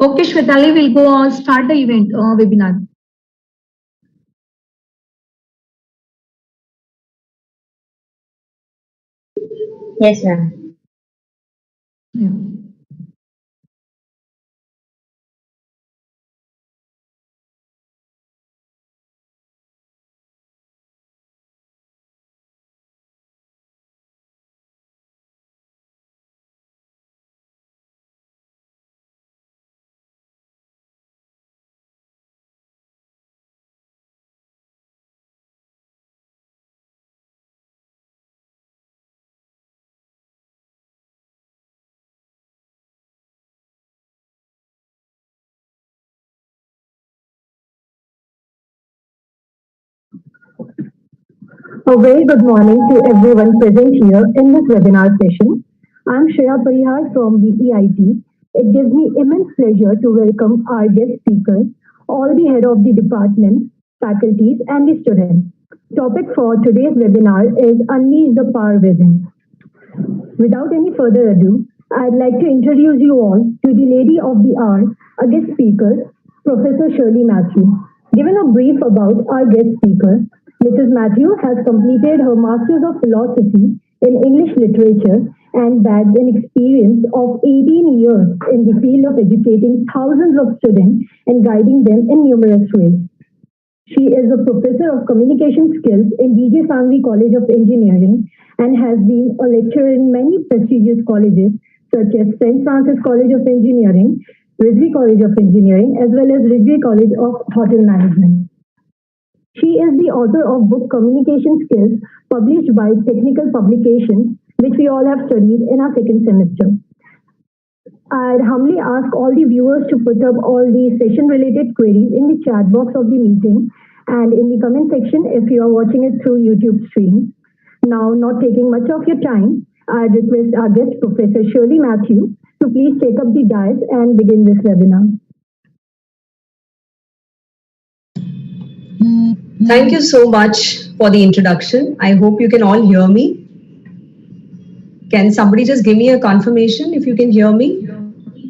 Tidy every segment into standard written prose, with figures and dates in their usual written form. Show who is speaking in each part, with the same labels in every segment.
Speaker 1: Okay, Shwetali, we'll go start the event webinar.
Speaker 2: Yes, ma'am.
Speaker 1: Yeah.
Speaker 3: A very good morning to everyone present here in this webinar session. I'm Shreya Parihar from BEIT. It gives me immense pleasure to welcome our guest speakers, all the head of the departments, faculties, and the students. Topic for today's webinar is Unleash the Power Within. Without any further ado, I'd like to introduce you all to the lady of the hour, a guest speaker, Professor Shirley Matthew. Given a brief about our guest speaker, Mrs. Matthew has completed her Masters of Philosophy in English Literature and bags an experience of 18 years in the field of educating thousands of students and guiding them in numerous ways. She is a professor of communication skills in DJ Sangvi College of Engineering and has been a lecturer in many prestigious colleges such as St. Francis College of Engineering, Ridgway College of Engineering, as well as Ridgway College of Hotel Management. She is the author of book Communication Skills published by Technical Publications, which we all have studied in our second semester. I'd humbly ask all the viewers to put up all the session related queries in the chat box of the meeting and in the comment section if you are watching it through YouTube stream. Now, not taking much of your time, I'd request our guest Professor Shirley Matthew to please take up the dais and begin this webinar.
Speaker 4: Thank you so much for the introduction. I hope you can all hear me. Can somebody just give me a confirmation if you can hear me?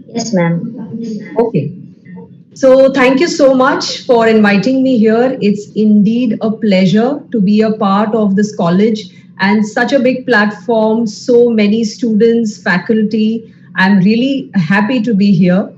Speaker 2: Yes, ma'am.
Speaker 4: Okay. So thank you so much for inviting me here. It's indeed a pleasure to be a part of this college and such a big platform, so many students, faculty. I'm really happy to be here.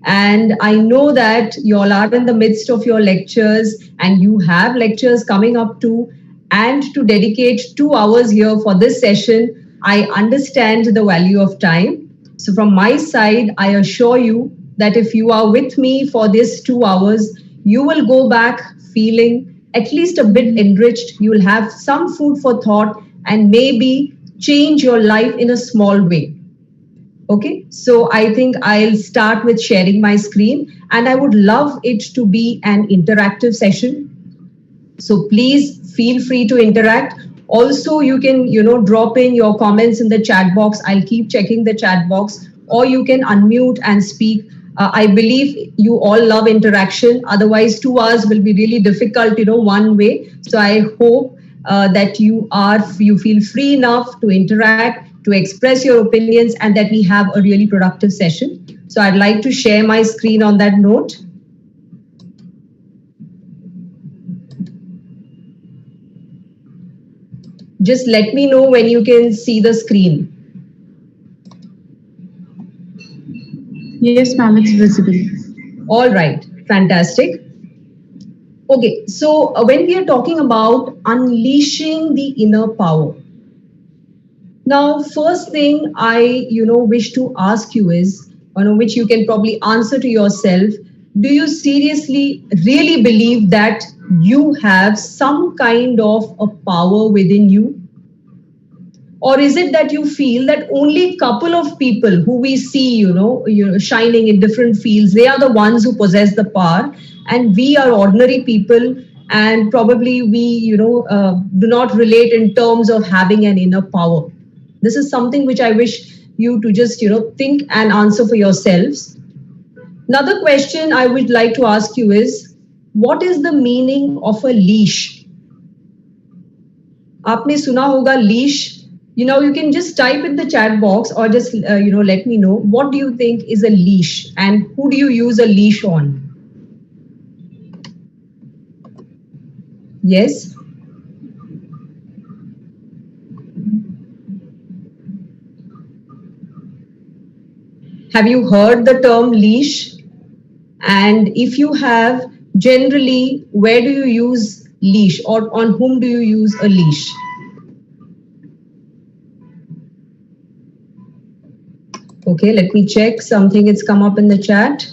Speaker 4: And I know that you all are in the midst of your lectures and you have lectures coming up too. And to dedicate 2 hours here for this session, I understand the value of time. So from my side, I assure you that if you are with me for these 2 hours, you will go back feeling at least a bit enriched. You will have some food for thought and maybe change your life in a small way. Okay, so I think I'll start with sharing my screen and I would love it to be an interactive session. So please feel free to interact. Also, you can, drop in your comments in the chat box. I'll keep checking the chat box, or you can unmute and speak. I believe you all love interaction. Otherwise, 2 hours will be really difficult, one way. So I hope that you feel free enough to interact, to express your opinions, and that we have a really productive session. So I'd like to share my screen on that note. Just let me know when you can see the screen.
Speaker 5: Yes, ma'am, it's visible.
Speaker 4: All right, fantastic. Okay, so when we are talking about unleashing the inner power, now first thing I wish to ask you is, which you can probably answer to yourself, do you seriously really believe that you have some kind of a power within you? Or is it that you feel that only a couple of people who we see, shining in different fields, they are the ones who possess the power, and we are ordinary people, and probably we, do not relate in terms of having an inner power. This is something which I wish you to just, think and answer for yourselves. Another question I would like to ask you is, what is the meaning of a leash? आपने सुना होगा leash. You can just type in the chat box or just, let me know what do you think is a leash and who do you use a leash on? Yes. Have you heard the term leash? And if you have, generally, where do you use leash or on whom do you use a leash? Okay, let me check something. It's come up in the chat.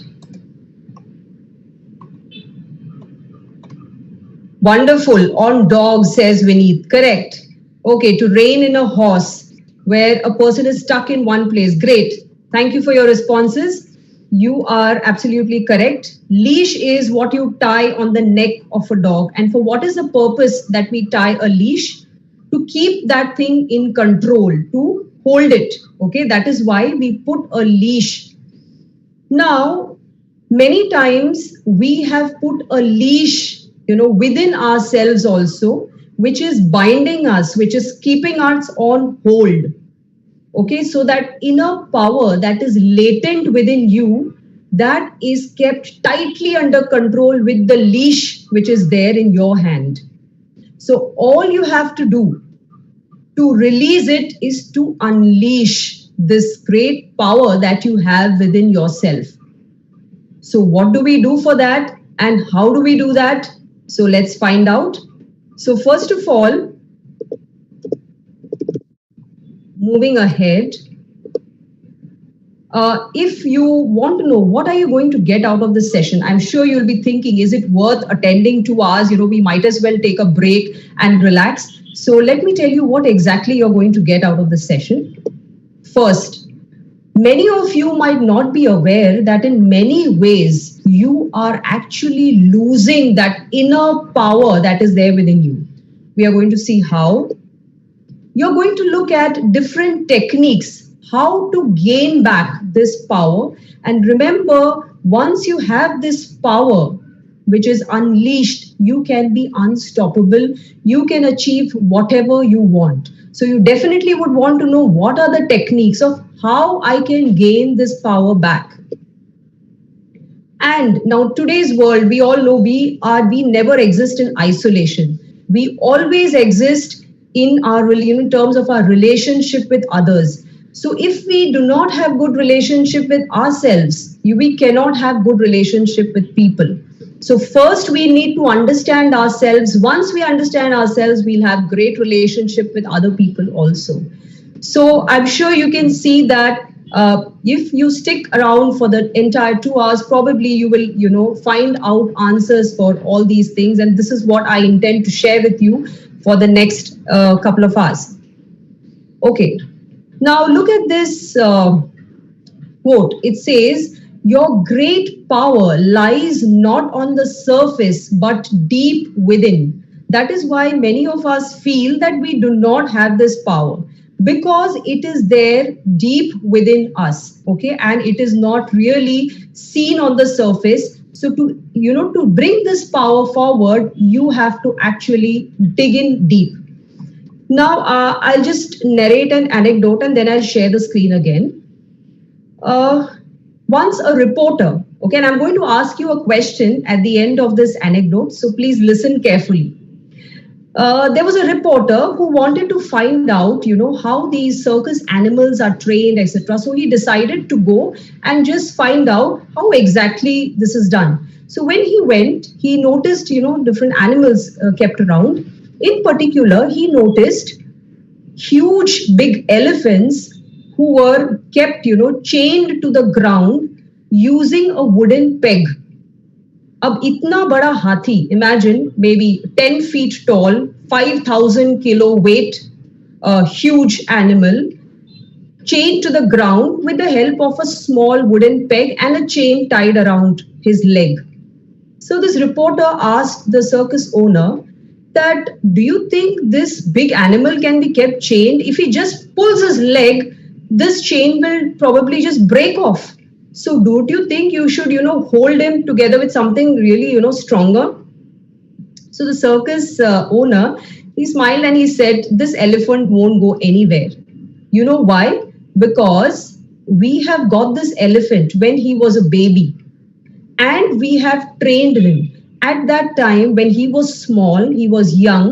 Speaker 4: Wonderful. On dogs, says Vineet. Correct. Okay, to rein in a horse where a person is stuck in one place. Great. Thank you for your responses. You are absolutely correct. Leash is what you tie on the neck of a dog. And for what is the purpose that we tie a leash? To keep that thing in control, to hold it. Okay, that is why we put a leash. Now, many times we have put a leash, within ourselves also, which is binding us, which is keeping us on hold. Okay, so that inner power that is latent within you, that is kept tightly under control with the leash which is there in your hand. So all you have to do to release it is to unleash this great power that you have within yourself. So what do we do for that and how do we do that? So let's find out. So first of all, moving ahead, if you want to know what are you going to get out of this session, I'm sure you'll be thinking, is it worth attending 2 hours? We might as well take a break and relax. So let me tell you what exactly you're going to get out of this session. First, many of you might not be aware that in many ways you are actually losing that inner power that is there within you. We are going to see how. You're going to look at different techniques, how to gain back this power. And remember, once you have this power, which is unleashed, you can be unstoppable. You can achieve whatever you want. So you definitely would want to know what are the techniques of how I can gain this power back. And now today's world, we all know we never exist in isolation. We always exist in terms of our relationship with others. So if we do not have good relationship with ourselves, we cannot have good relationship with people. So first we need to understand ourselves. Once we understand ourselves, we'll have great relationship with other people also. So I'm sure you can see that if you stick around for the entire 2 hours, probably you will, find out answers for all these things. And this is what I intend to share with you for the next couple of hours. Okay. Now look at this quote. It says, your great power lies not on the surface, but deep within. That is why many of us feel that we do not have this power, because it is there deep within us. Okay. And it is not really seen on the surface. So to bring this power forward, you have to actually dig in deep. Now, I'll just narrate an anecdote and then I'll share the screen again. Once a reporter, okay, and I'm going to ask you a question at the end of this anecdote, so please listen carefully. There was a reporter who wanted to find out, how these circus animals are trained, etc. So he decided to go and just find out how exactly this is done. So when he went, he noticed, different animals kept around. In particular, he noticed huge, big elephants who were kept, chained to the ground using a wooden peg. Ab itna bada hathi, imagine maybe 10 feet tall, 5,000 kilo weight, a huge animal, chained to the ground with the help of a small wooden peg and a chain tied around his leg. So this reporter asked the circus owner that, do you think this big animal can be kept chained? If he just pulls his leg, this chain will probably just break off. So don't you think you should, hold him together with something really, stronger? So the circus owner, he smiled and he said, this elephant won't go anywhere. You know why? Because we have got this elephant when he was a baby and we have trained him. At that time, when he was small, he was young,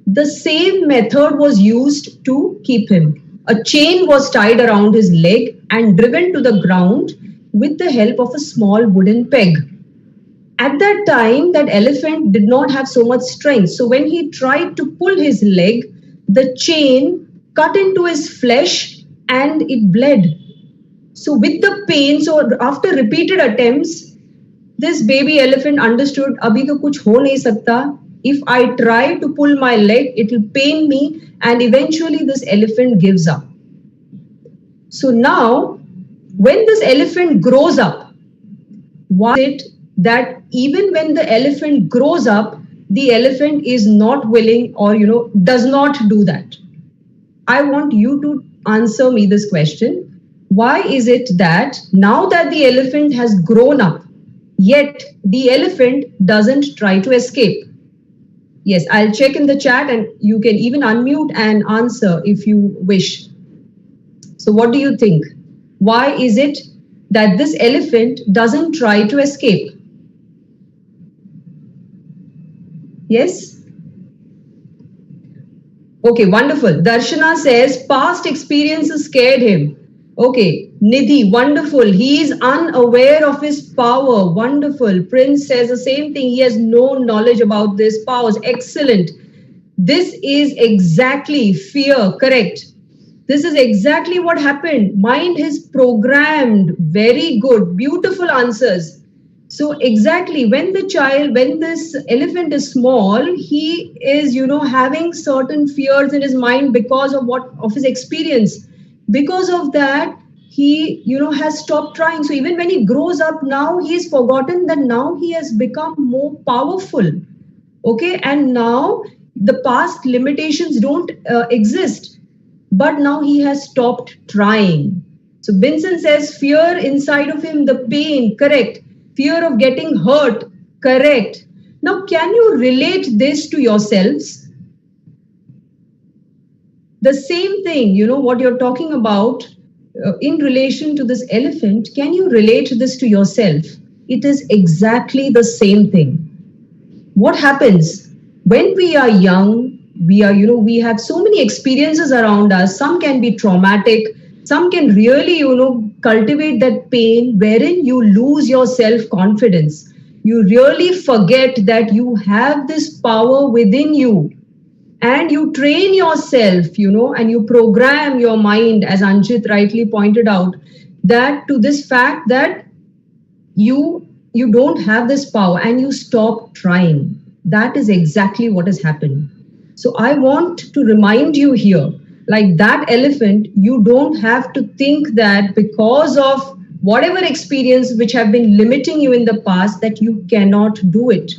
Speaker 4: the same method was used to keep him. A chain was tied around his leg and driven to the ground with the help of a small wooden peg. At that time, that elephant did not have so much strength. So when he tried to pull his leg, the chain cut into his flesh and it bled. So with the pain, so after repeated attempts, this baby elephant understood, abhi to kuch ho nahi sakta. If I try to pull my leg, it will pain me, and eventually this elephant gives up. So now, when this elephant grows up, why is it that even when the elephant grows up, the elephant is not willing or does not do that? I want you to answer me this question. Why is it that now that the elephant has grown up, yet the elephant doesn't try to escape? Yes, I'll check in the chat and you can even unmute and answer if you wish. So what do you think? Why is it that this elephant doesn't try to escape? Yes? Okay, wonderful. Darshana says past experiences scared him. Okay, Nidhi, wonderful. He is unaware of his power. Wonderful. Prince says the same thing. He has no knowledge about this powers. Excellent. This is exactly fear. Correct. This is exactly what happened. Mind is programmed. Very good. Beautiful answers. So exactly when this elephant is small, he is, having certain fears in his mind because of his experience. Because of that, he, has stopped trying. So even when he grows up now, he's forgotten that now he has become more powerful. Okay. And now the past limitations don't exist, but now he has stopped trying. So Vincent says fear inside of him, the pain, correct. Fear of getting hurt, correct. Now, can you relate this to yourselves? The same thing, what you're talking about in relation to this elephant, can you relate this to yourself? It is exactly the same thing. What happens when we are young? We have so many experiences around us. Some can be traumatic. Some can really, cultivate that pain wherein you lose your self-confidence. You really forget that you have this power within you. And you train yourself, and you program your mind, as Anjit rightly pointed out, that to this fact that you don't have this power and you stop trying. That is exactly what has happened. So I want to remind you here, like that elephant, you don't have to think that because of whatever experience which have been limiting you in the past that you cannot do it.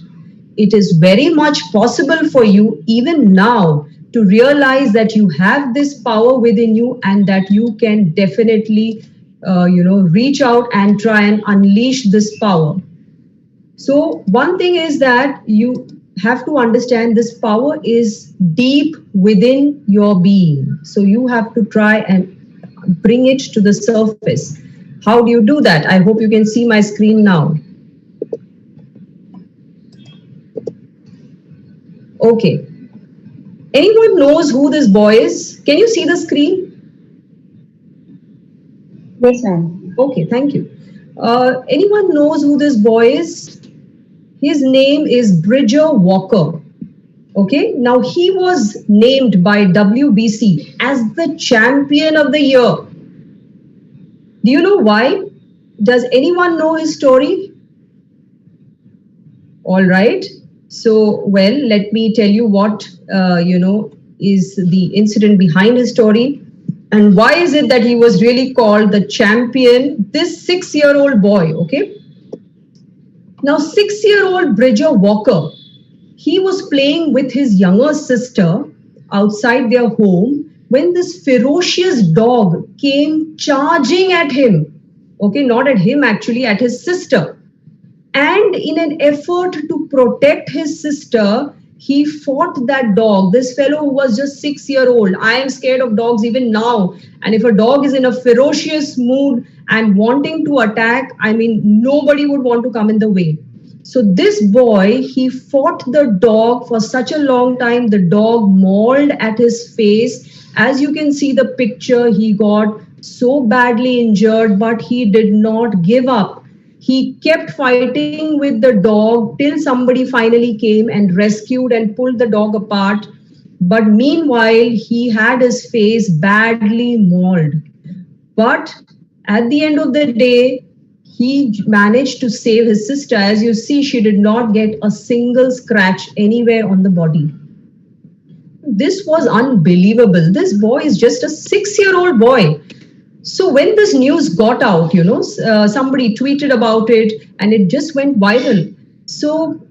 Speaker 4: It is very much possible for you even now to realize that you have this power within you and that you can definitely, reach out and try and unleash this power. So one thing is that you have to understand this power is deep within your being. So you have to try and bring it to the surface. How do you do that? I hope you can see my screen now. Okay. Anyone knows who this boy is? Can you see the screen?
Speaker 2: Yes, ma'am.
Speaker 4: Okay, thank you. Anyone knows who this boy is? His name is Bridger Walker. Okay, now he was named by WBC as the champion of the year. Do you know why? Does anyone know his story? All right. So, well, let me tell you what, is the incident behind his story. And why is it that he was really called the champion? This 6-year-old boy, okay? Now, 6-year-old Bridger Walker, he was playing with his younger sister outside their home when this ferocious dog came charging at him. Okay, not at him actually, at his sister. And in an effort to protect his sister, he fought that dog. This fellow who was just 6 years old. I am scared of dogs even now. And if a dog is in a ferocious mood and wanting to attack, I mean, nobody would want to come in the way. So this boy, he fought the dog for such a long time. The dog mauled at his face. As you can see the picture, he got so badly injured, but he did not give up. He kept fighting with the dog till somebody finally came and rescued and pulled the dog apart. But meanwhile, he had his face badly mauled. But at the end of the day, he managed to save his sister. As you see, she did not get a single scratch anywhere on the body. This was unbelievable. This boy is just a 6-year-old boy. So when this news got out, somebody tweeted about it and it just went viral. So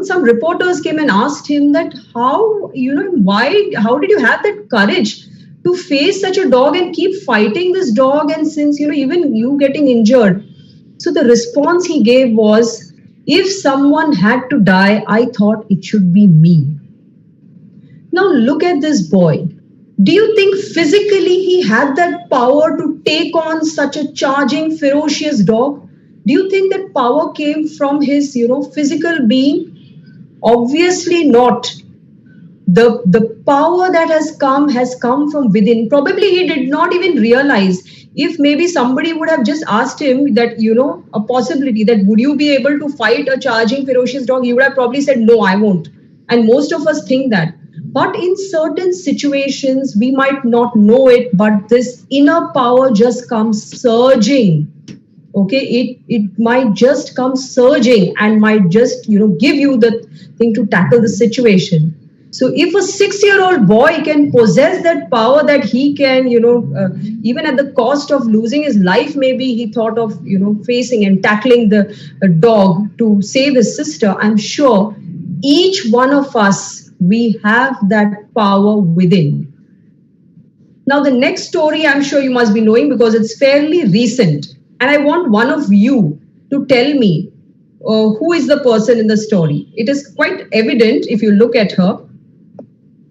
Speaker 4: some reporters came and asked him that how did you have that courage to face such a dog and keep fighting this dog, and since even you getting injured. So the response he gave was, if someone had to die, I thought it should be me. Now look at this boy. Do you think physically he had that power to take on such a charging, ferocious dog? Do you think that power came from his, physical being? Obviously not. The power that has come from within. Probably he did not even realize. If maybe somebody would have just asked him that, a possibility that would you be able to fight a charging, ferocious dog, he would have probably said, no, I won't. And most of us think that. But in certain situations, we might not know it, but this inner power just comes surging. Okay, it might just come surging and might just, give you the thing to tackle the situation. So if a 6-year-old boy can possess that power that he can, even at the cost of losing his life, maybe he thought of, facing and tackling the dog to save his sister, I'm sure each one of us, we have that power within. Now, the next story I'm sure you must be knowing because it's fairly recent. And I want one of you to tell me who is the person in the story. It is quite evident if you look at her.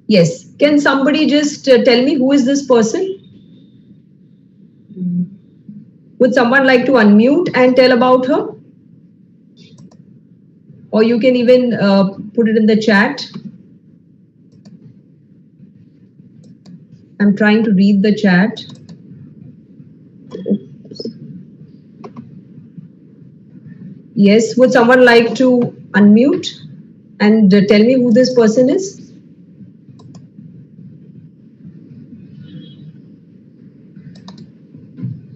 Speaker 4: Yes. Can somebody just tell me who is this person? Would someone like to unmute and tell about her? Or you can even put it in the chat. I'm trying to read the chat. Yes, would someone like to unmute and tell me who this person is?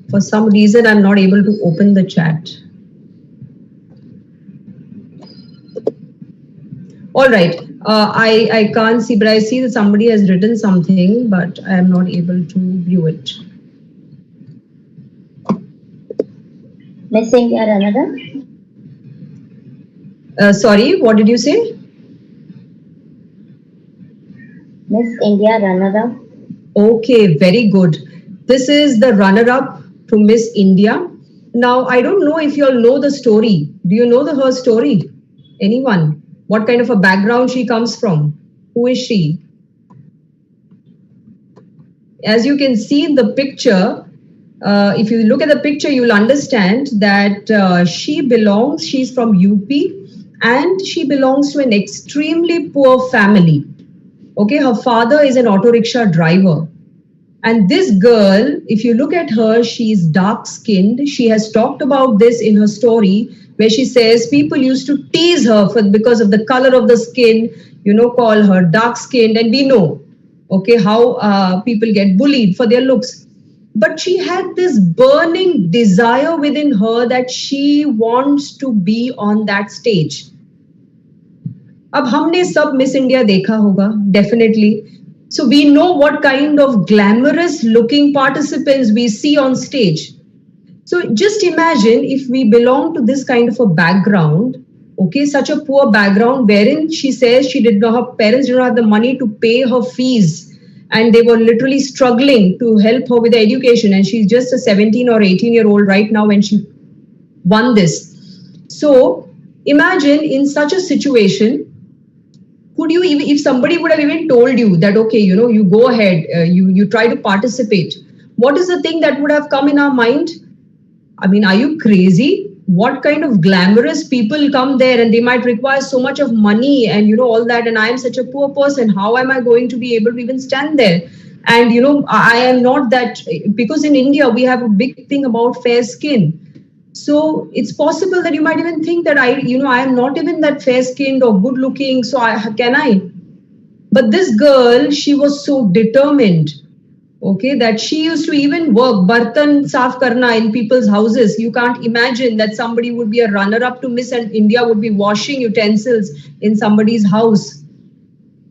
Speaker 4: For some reason, I'm not able to open the chat. All right. I can't see, but I see that somebody has written something, but I am not able to view it.
Speaker 2: Miss India Ranada.
Speaker 4: Sorry, what did you say?
Speaker 2: Miss India Ranada.
Speaker 4: Okay, very good. This is the runner-up to Miss India. Now, I don't know if you all know the story. Do you know her story? Anyone? What kind of a background she comes from? Who is she? As you can see in the picture, if you look at the picture, you'll understand that she's from UP and she belongs to an extremely poor family. Okay, her father is an auto rickshaw driver. And this girl, if you look at her, she's dark skinned. She has talked about this in her story, where she says people used to tease her because of the color of the skin, call her dark skinned. And we know, okay, how people get bullied for their looks. But she had this burning desire within her that she wants to be on that stage. अब हमने सब Miss India देखा होगा, definitely. So we know what kind of glamorous looking participants we see on stage. So just imagine if we belong to this kind of a background, okay, such a poor background wherein she says her parents did not have the money to pay her fees and they were literally struggling to help her with the education, and she's just a 17 or 18-year-old right now when she won this. So imagine in such a situation, could you even, if somebody would have even told you that, okay, you go ahead, you try to participate, what is the thing that would have come in our mind? I mean, are you crazy? What kind of glamorous people come there, and they might require so much of money and all that, and I am such a poor person. How am I going to be able to even stand there? And I am not that, because in India we have a big thing about fair skin. So it's possible that you might even think that I am not even that fair skinned or good looking, so can I? But this girl, she was so determined, okay, that she used to even work bartan saaf karna in people's houses. You can't imagine that somebody would be a runner up to Miss and India would be washing utensils in somebody's house.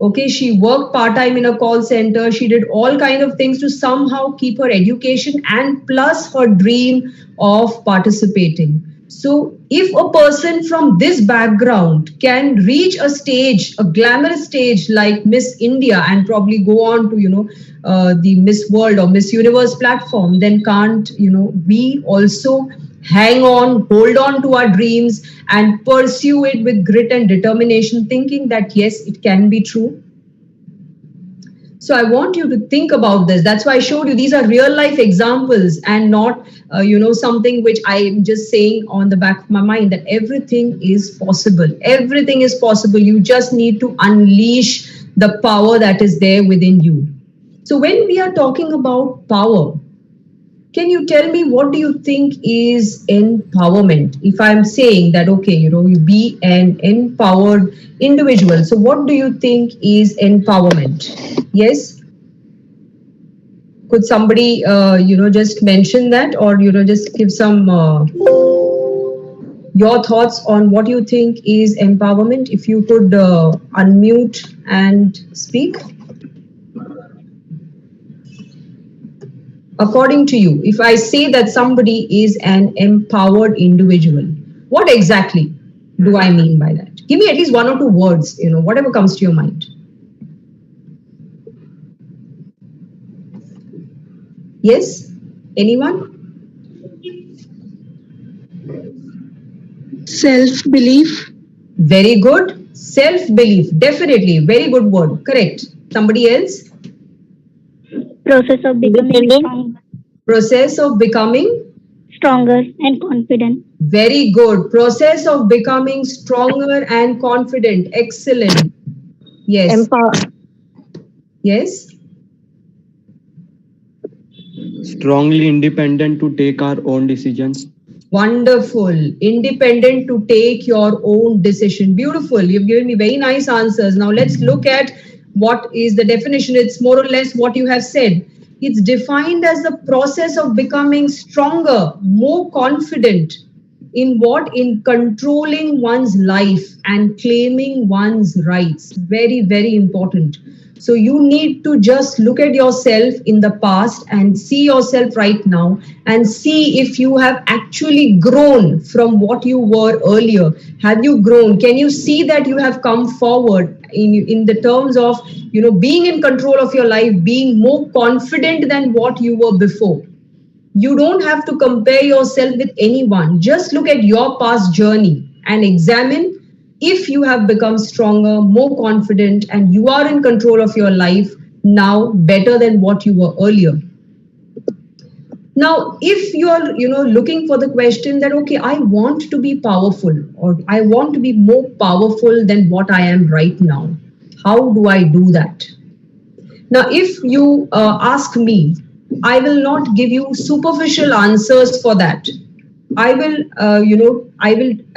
Speaker 4: Okay, she worked part-time in a call center. She did all kind of things to somehow keep her education and plus her dream of participating. So if a person from this background can reach a stage, a glamorous stage like Miss India, and probably go on to, the Miss World or Miss Universe platform, then can't, we also hang on, hold on to our dreams and pursue it with grit and determination, thinking that yes, it can be true. So I want you to think about this. That's why I showed you these are real life examples and not, something which I'm just saying on the back of my mind, that everything is possible. Everything is possible. You just need to unleash the power that is there within you. So when we are talking about power, can you tell me, what do you think is empowerment? If I'm saying that, okay, you be an empowered individual. So what do you think is empowerment? Yes? Could somebody, just mention that, or, just give some, your thoughts on what you think is empowerment? If you could unmute and speak. According to you, if I say that somebody is an empowered individual, what exactly do I mean by that? Give me at least one or two words, whatever comes to your mind. Yes? Anyone?
Speaker 5: Self-belief.
Speaker 4: Very good. Self-belief. Definitely. Very good word. Correct. Somebody else?
Speaker 6: Process of becoming strong.
Speaker 4: Process of becoming
Speaker 6: Stronger and confident.
Speaker 4: Very good. Process of becoming stronger and confident. Excellent. Yes. Yes.
Speaker 7: Strongly independent to take our own decisions.
Speaker 4: Wonderful. Independent to take your own decision. Beautiful. You've given me very nice answers. Now let's look at what is the definition. It's more or less what you have said. It's defined as the process of becoming stronger, more confident in what? In controlling one's life and claiming one's rights. Very, very important. So you need to just look at yourself in the past and see yourself right now and see if you have actually grown from what you were earlier. Have you grown? Can you see that you have come forward in the terms of, being in control of your life, being more confident than what you were before? You don't have to compare yourself with anyone. Just look at your past journey and examine if you have become stronger, more confident, and you are in control of your life now better than what you were earlier. Now, if you're, looking for the question that, okay, I want to be powerful, or I want to be more powerful than what I am right now, how do I do that? Now, if you ask me, I will not give you superficial answers for that. I will,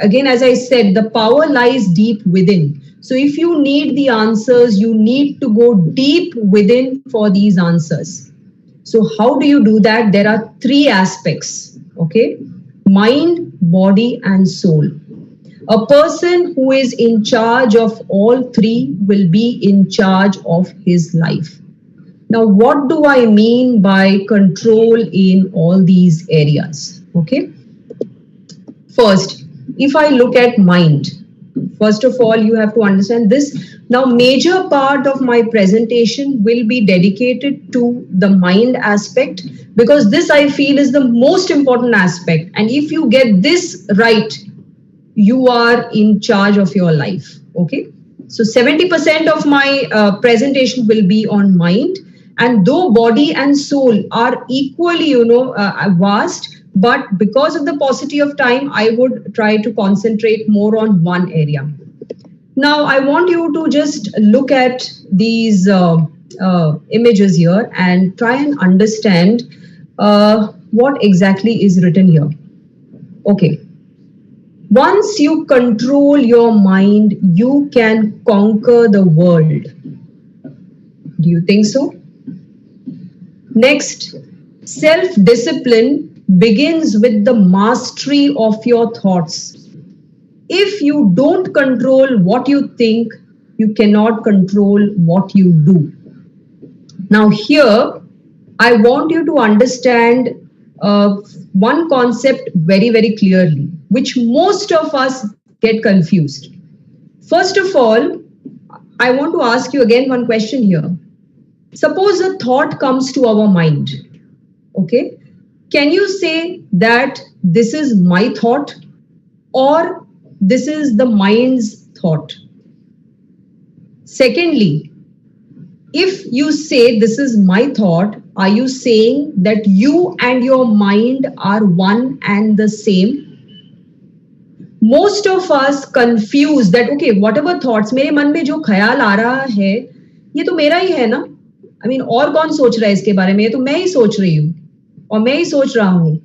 Speaker 4: again, as I said, the power lies deep within. So if you need the answers, you need to go deep within for these answers. So how do you do that? There are three aspects, okay? Mind, body, and soul. A person who is in charge of all three will be in charge of his life. Now, what do I mean by control in all these areas? Okay. First, if I look at mind, first of all, you have to understand this. Now, major part of my presentation will be dedicated to the mind aspect, because this I feel is the most important aspect. And if you get this right, you are in charge of your life. Okay. So 70% of my presentation will be on mind. And though body and soul are equally, vast, but because of the paucity of time, I would try to concentrate more on one area. Now, I want you to just look at these images here and try and understand what exactly is written here. Okay. Once you control your mind, you can conquer the world. Do you think so? Next, self-discipline begins with the mastery of your thoughts. If you don't control what you think, you cannot control what you do. Now here, I want you to understand one concept very, very clearly, which most of us get confused. First of all, I want to ask you again one question here. Suppose a thought comes to our mind, okay? Can you say that this is my thought or this is the mind's thought? Secondly, if you say this is my thought, are you saying that you and your mind are one and the same? Most of us confuse that, okay, whatever thoughts, मेरे मन में जो ख्याल आ रहा है, ये तो मेरा ही है ना? I mean, और कौन सोच रहा है इसके बारे में? ये तो मैं ही सोच रही हूँ और मैं ही सोच रहा हूँ.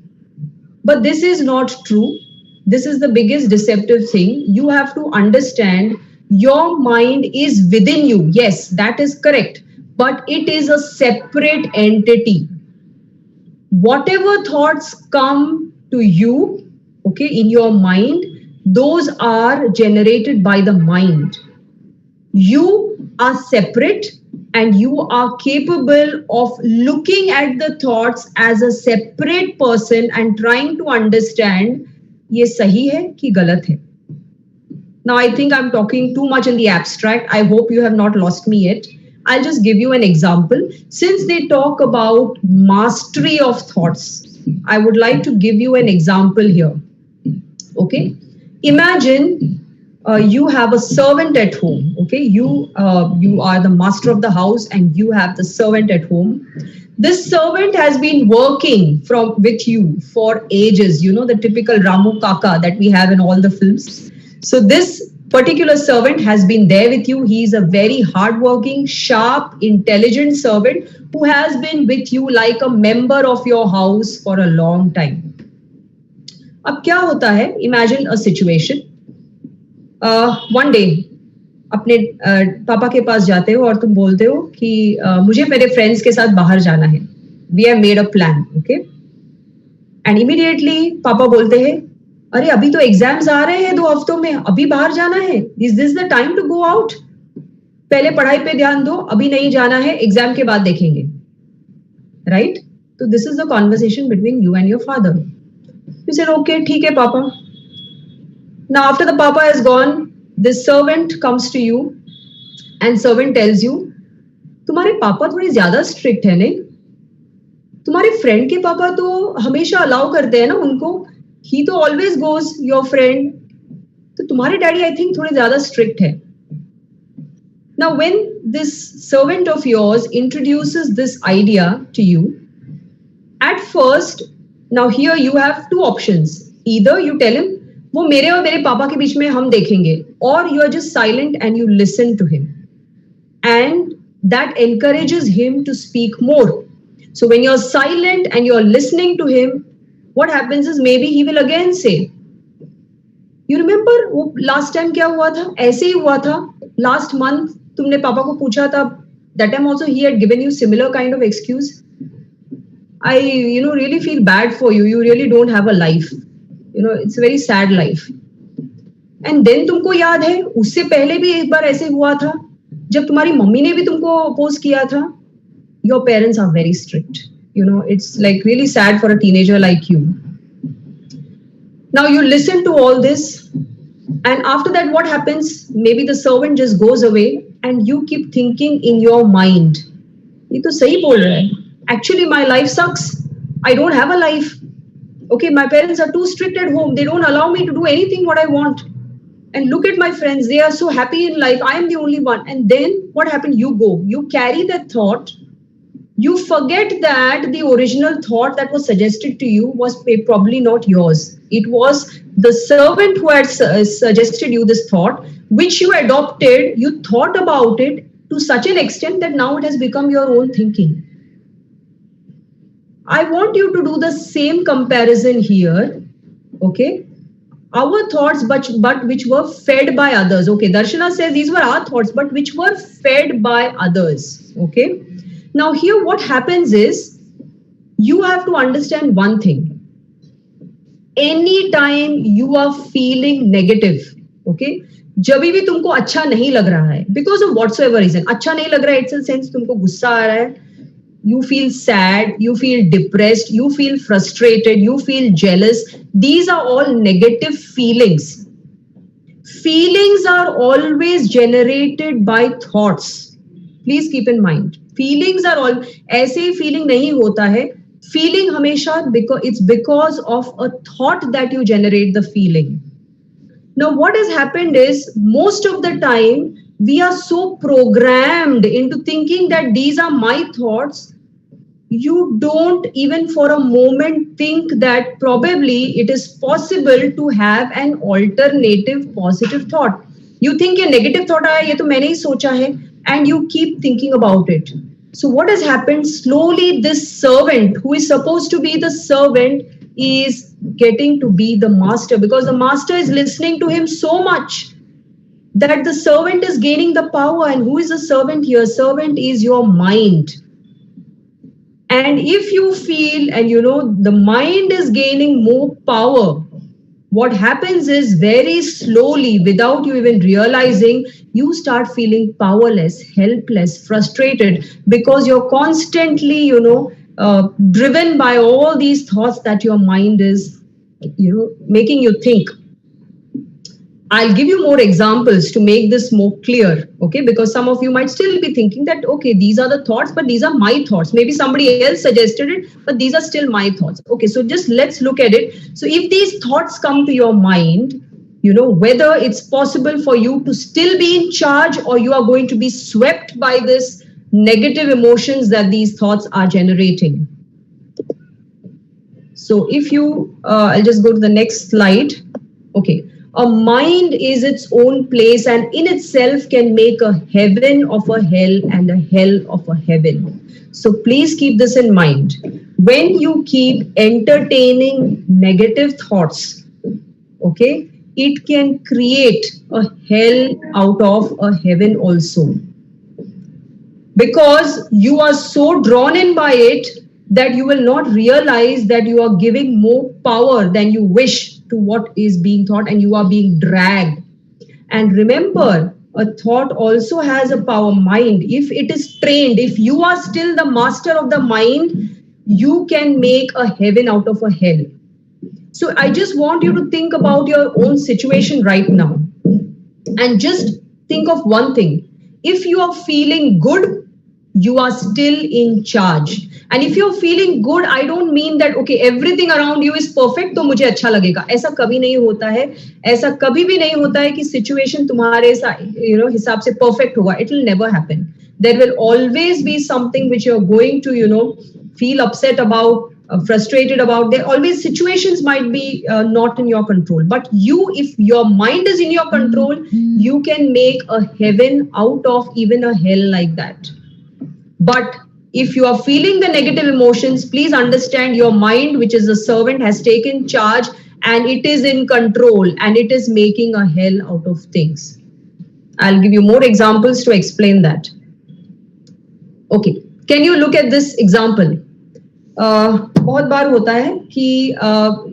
Speaker 4: But this is not true. This is the biggest deceptive thing. You have to understand your mind is within you. Yes, that is correct. But it is a separate entity. Whatever thoughts come to you, okay, in your mind, those are generated by the mind. You are separate and you are capable of looking at the thoughts as a separate person and trying to understand ये सही है कि गलत है. Now I think I'm talking too much in the abstract. I hope you have not lost me yet. I'll just give you an example. Since they talk about mastery of thoughts, I would like to give you an example here. Okay, imagine you have a servant at home. Okay, you are the master of the house and you have the servant at home. This servant has been working with you for ages. You know, the typical Ramu Kaka that we have in all the films. So this particular servant has been there with you. He is a very hardworking, sharp, intelligent servant who has been with you like a member of your house for a long time. अब क्या होता है? Imagine a situation. One day, अपने पापा के पास जाते हो और तुम बोलते हो कि मुझे मेरे फ्रेंड्स के साथ बाहर जाना है. We have made a plan, okay? And immediately पापा बोलते हैं, अरे अभी तो एग्जाम्स आ रहे हैं 2 हफ्तों में, अभी बाहर जाना है. Is this the time to go out? पहले पढ़ाई पे ध्यान दो, अभी नहीं जाना है, एग्जाम के बाद देखेंगे. Right? So this is the conversation between you and your father. You said, okay, ठीक है पापा. Now after the papa is gone, this servant comes to you and servant tells you, तुम्हारे पापा थोड़े ज्यादा स्ट्रिक्ट है नहीं? तुम्हारे फ्रेंड के पापा तो हमेशा अलाउ करते हैं ना उनको. He तो always goes, your friend. तो तुम्हारे डैडी I think थोड़े ज्यादा स्ट्रिक्ट है. Now when this servant of yours introduces this idea to you, at first, now here you have 2 options. Either you tell him, वो मेरे और मेरे पापा के बीच में हम देखेंगे, or you are just silent and you listen to him. And that encourages him to speak more. So when you're silent and you're listening to him, what happens is maybe he will again say, you remember वो last time क्या हुआ था? ऐसे ही हुआ था. Last month तुमने पापा को पूछा था. That time also he had given you similar kind of excuse. I really feel bad for you. You really don't have a life. It's a very sad life. And then तुमको याद है उससे पहले भी एक बार ऐसे हुआ था जब तुम्हारी मम्मी ने भी तुमको अपोज किया था. Your parents are very strict. It's like really sad for a teenager like you. Now you listen to all this, and after that what happens? Maybe the servant just goes away and you keep thinking in your mind, ये तो सही बोल रहा है. Actually my life sucks. I don't have a life. Okay, my parents are too strict at home. They don't allow me to do anything what I want. and look at my friends, they are so happy in life, I am the only one. And then what happened? You go, you carry that thought, you forget that the original thought that was suggested to you was probably not yours. It was the servant who had suggested you this thought, which you adopted, you thought about it to such an extent that now it has become your own thinking. I want you to do the same comparison here, okay? Our thoughts, but which were fed by others. Okay, Darshana says these were our thoughts, but which were fed by others. Okay. Now here what happens is, you have to understand one thing. Anytime you are feeling negative, okay, जब भी तुमको अच्छा नहीं लग रहा है, because of whatsoever reason, अच्छा नहीं लग रहा है, it's a sense तुमको गुस्सा आ रहा है, you feel sad, you feel depressed, you feel frustrated, you feel jealous. These are all negative feelings. Feelings are always generated by thoughts. Please keep in mind. Feelings are all, ऐसे ही feeling नहीं होता है. Feeling हमेशा, it's because of a thought that you generate the feeling. Now what has happened is, most of the time, we are so programmed into thinking that these are my thoughts, you don't even for a moment think that probably it is possible to have an alternative positive thought. You think a negative thought aaya, ye to maine hi socha hai, and you keep thinking about it. So what has happened? Slowly this servant, who is supposed to be the servant, is getting to be the master, because the master is listening to him so much that the servant is gaining the power. And who is the servant here? Servant is your mind. And if you feel, and you know, the mind is gaining more power, what happens is, very slowly, without you even realizing, you start feeling powerless, helpless, frustrated, because you're constantly, you know, driven by all these thoughts that your mind is, you know, making you think. I'll give you more examples to make this more clear, okay? Because some of you might still be thinking that, okay, these are the thoughts, but these are my thoughts. Maybe somebody else suggested it, but these are still my thoughts. Okay, so just let's look at it. So if these thoughts come to your mind, you know, whether it's possible for you to still be in charge, or you are going to be swept by this negative emotions that these thoughts are generating. So if you, I'll just go to the next slide. Okay. A mind is its own place, and in itself can make a heaven of a hell and a hell of a heaven. So please keep this in mind. When you keep entertaining negative thoughts, okay, it can create a hell out of a heaven also. Because you are so drawn in by it that you will not realize that you are giving more power than you wish to what is being thought, and you are being dragged. And remember, a thought also has a power. Mind, if it is trained, if you are still the master of the mind, you can make a heaven out of a hell. So I just want you to think about your own situation right now, and just think of one thing. If you are feeling good, you are still in charge. And if you're feeling good, I don't mean that, okay, everything around you is perfect, तो मुझे अच्छा लगेगा. ऐसा कभी नहीं होता है. ऐसा कभी भी नहीं होता है कि situation तुम्हारे हिसाब से perfect होगा. It will never happen. There will always be something which you're going to, feel upset about, frustrated about. There always situations might be not in your control. But you, if your mind is in your control, you can make a heaven out of even a hell like that. But if you are feeling the negative emotions, please understand your mind, which is a servant, has taken charge, and it is in control, and it is making a hell out of things. I'll give you more examples to explain that. Okay, can you look at this example? बहुत बार होता है कि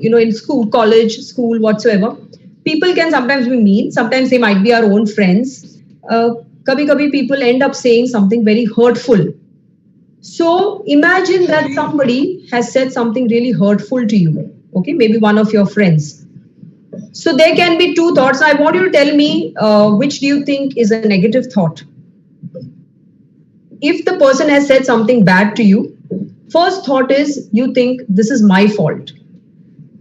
Speaker 4: in school, college, school, whatsoever, people can sometimes be mean, sometimes they might be our own friends. Kabhi people end up saying something very hurtful. So imagine that somebody has said something really hurtful to you. Okay, maybe one of your friends. So there can be two thoughts. I want you to tell me which do you think is a negative thought. If the person has said something bad to you, first thought is you think this is my fault.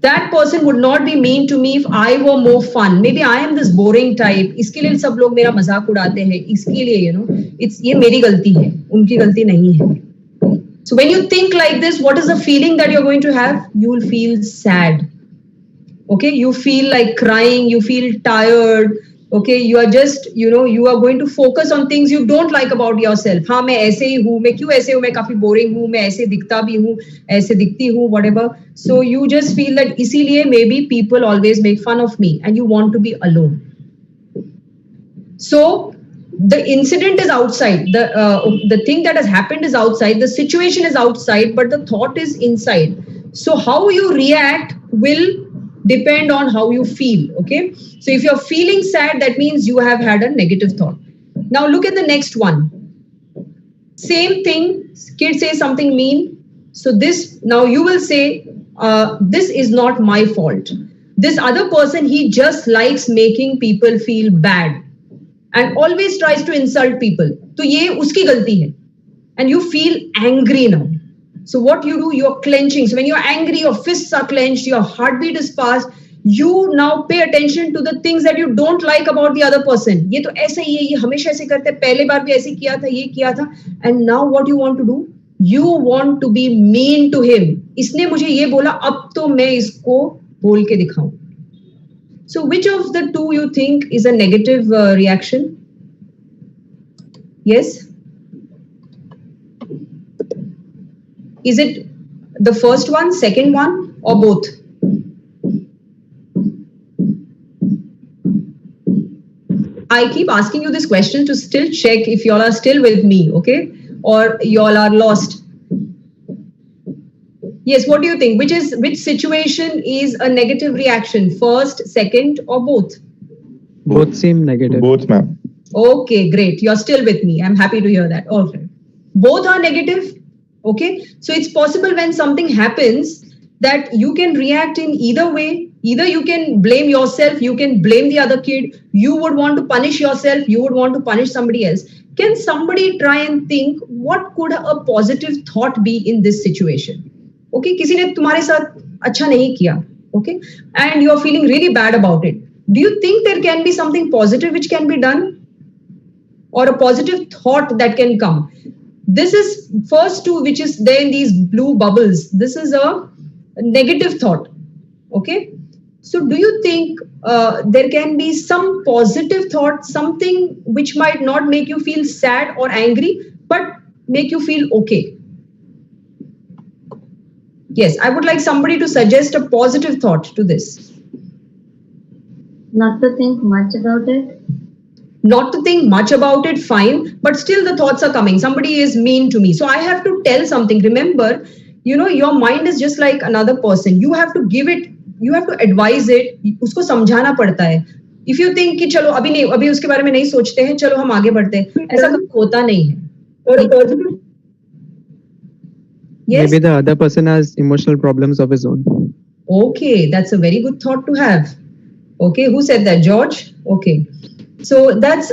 Speaker 4: that person would not be mean to me if I were more fun. Maybe I am this boring type. इसके लिए सब लोग मेरा मजाक उड़ाते हैं. इसके लिए, you know, ये मेरी गलती है, उनकी गलती नहीं है. So when you think like this, what is the feeling that you're going to have? You will feel sad. Okay, you feel like crying, you feel tired. Okay, you are just, you know, you are going to focus on things you don't like about yourself. हाँ मैं ऐसे ही हूँ, मैं क्यों ऐसे हूँ, मैं काफी boring हूँ, मैं ऐसे दिखता भी हूँ, ऐसे दिखती हूँ, whatever. So you just feel that इसीलिए maybe people always make fun of me and you want to be alone. So the incident is outside, the thing that has happened is outside, the situation is outside, but the thought is inside. So how you react will depend on how you feel. Okay, so if you're feeling sad, that means you have had a negative thought. Now look at the next one. Same thing, kid says something mean. So this, now you will say, this is not my fault. This other person, he just likes making people feel bad and always tries to insult people. तो ये उसकी गलती है. And you feel angry now. So what you do, you're clenching. So when you're angry, your fists are clenched, your heartbeat is fast. You now pay attention to the things that you don't like about the other person. ये तो ऐसे ही है, ये हमेशा ऐसे करते हैं, पहले बार भी ऐसे किया था, ये किया था. And now what you want to do? You want to be mean to him. इसने मुझे ये बोला, अब तो मैं इसको बोल के दिखाऊं. So which of the two you think is a negative reaction? Yes? Is it the first one, second one, or both? I keep asking you this question to still check if y'all are still with me, okay? Or y'all are lost. Yes, what do you think? Which situation is a negative reaction? First, second, or both?
Speaker 7: Both seem negative.
Speaker 8: Both, ma'am.
Speaker 4: Okay, great. You're still with me. I'm happy to hear that. All right. Both are negative. Okay. So it's possible when something happens that you can react in either way. Either you can blame yourself, you can blame the other kid, you would want to punish yourself, you would want to punish somebody else. Can somebody try and think what could a positive thought be in this situation? Okay, किसी ने तुम्हारे साथ अच्छा नहीं किया, okay, and you're feeling really bad about it. Do you think there can be something positive which can be done? Or a positive thought that can come? This is first two, which is there in these blue bubbles. This is a negative thought, okay? So do you think there can be some positive thought, something which might not make you feel sad or angry, but make you feel okay? Yes, I would like somebody to suggest a positive thought to this.
Speaker 2: Not to think much about it.
Speaker 4: Not to think much about it, fine, but still the thoughts are coming. Somebody is mean to me. So I have to tell something. Remember, you know, your mind is just like another person. You have to give it, you have to advise it. उसको समझाना पड़ता है. If you think कि चलो अभी नहीं, अभी उसके बारे में नहीं सोचते हैं, चलो हम आगे बढ़ते हैं, ऐसा कभी होता नहीं है. Or a positive. Yes?
Speaker 7: Maybe the other person has emotional problems of his own.
Speaker 4: Okay, that's a very good thought to have. Okay, who said that? George? Okay. So that's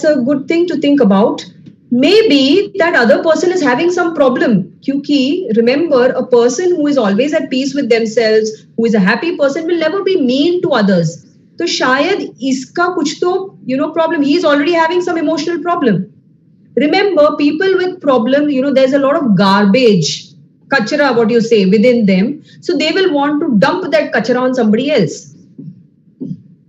Speaker 4: a good thing to think about. Maybe that other person is having some problem. Kyunki remember, a person who is always at peace with themselves, who is a happy person, will never be mean to others. So shayad iska kuch to, you know, problem. He is already having some emotional problem. Remember, people with problem, you know, there's a lot of garbage, kachra, what you say, within them. So they will want to dump that kachra on somebody else.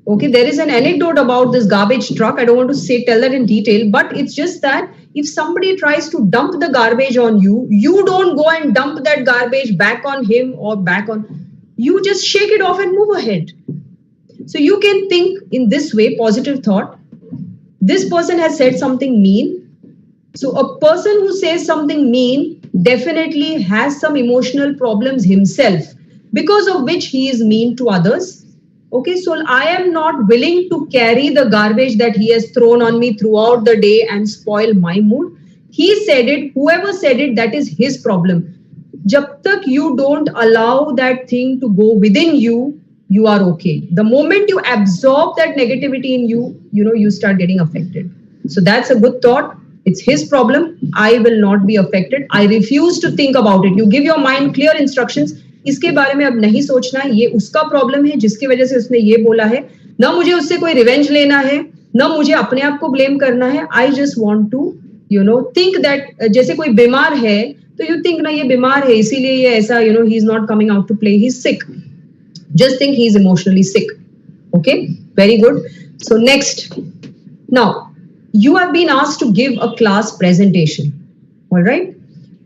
Speaker 4: Okay, there is an anecdote about this garbage truck. I don't want to tell that in detail, but it's just that if somebody tries to dump the garbage on you, you don't go and dump that garbage back on him or back on, you just shake it off and move ahead. So you can think in this way, positive thought. This person has said something mean. So a person who says something mean definitely has some emotional problems himself, because of which he is mean to others. Okay, so I am not willing to carry the garbage that he has thrown on me throughout the day and spoil my mood. He said it, whoever said it, that is his problem. Jab tak you don't allow that thing to go within you, you are okay. The moment you absorb that negativity in you, you know, you start getting affected. So that's a good thought. It's his problem. I will not be affected. I refuse to think about it. You give your mind clear instructions. इसके बारे में अब नहीं सोचना, ये उसका problem है जिसकी वजह से उसने ये बोला है, ना मुझे उससे कोई रिवेंज लेना है, ना मुझे अपने आप को ब्लेम करना है. I just want to think that जैसे कोई बीमार है तो यू थिंक ना ये बीमार है इसीलिए ये ऐसा he is not coming out to play, he is sick. Just think he is emotionally sick. Okay, very good. So next, now you have been asked to give a class presentation. All right.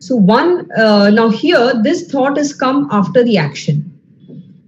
Speaker 4: So now here, this thought has come after the action.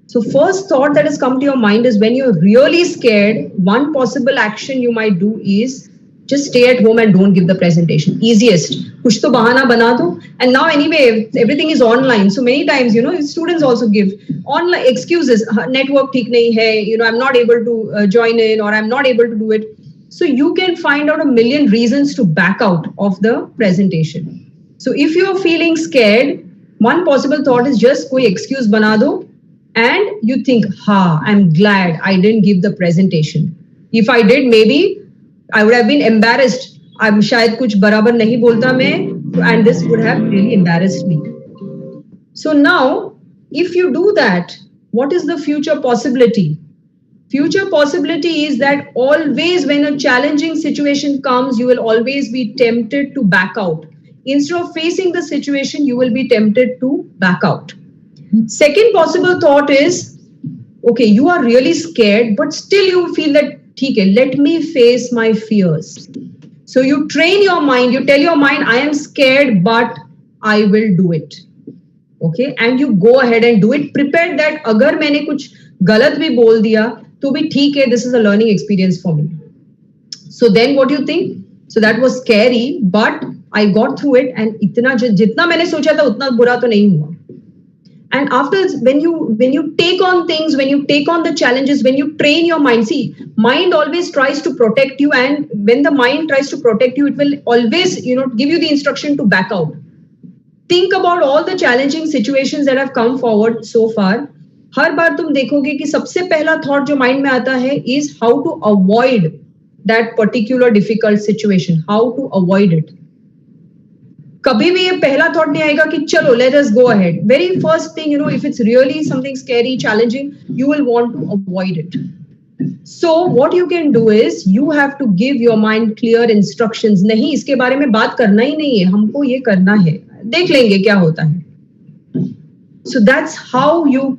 Speaker 4: So first thought that has come to your mind is when you're really scared, one possible action you might do is just stay at home and don't give the presentation. Easiest. Kuch to bahana bana do. And now anyway, everything is online. So many times, students also give online excuses. Network theek nahi hai. I'm not able to join in, or I'm not able to do it. So you can find out a million reasons to back out of the presentation. So if you're feeling scared, one possible thought is just koi excuse bana do. And you think, I'm glad I didn't give the presentation. If I did, maybe I would have been embarrassed. I'm शायद कुछ बराबर नहीं बोलता मैं, and this would have really embarrassed me. So now, if you do that, what is the future possibility? Future possibility is that always when a challenging situation comes, you will always be tempted to back out. Instead of facing the situation, you will be tempted to back out. Second possible thought is, okay, you are really scared, but still you feel that, okay, let me face my fears. So you train your mind, you tell your mind, I am scared, but I will do it. Okay, and you go ahead and do it. Prepare that अगर मैंने कुछ गलत भी बोल दिया तो भी ठीक है, this is a learning experience for me. So then what do you think? So that was scary, but I got through it, and इतना जितना मैंने सोचा था उतना बुरा तो नहीं हुआ. And after, when you take on things, when you take on the challenges, when you train your mind, see, mind always tries to protect you, and when the mind tries to protect you, it will always, give you the instruction to back out. Think about all the challenging situations that have come forward so far. हर बार तुम देखोगे कि सबसे पहला thought जो mind में आता है is how to avoid that particular difficult situation, how to avoid it. कभी भी ये पहला थॉट नहीं आएगा कि चलो let us go ahead. Very first thing, if it's really something scary, challenging, you will want to avoid it. So what you can do is you have to give your mind clear instructions. नहीं, इसके बारे में बात करना ही नहीं है, हमको ये करना है, देख लेंगे क्या होता है. So that's how you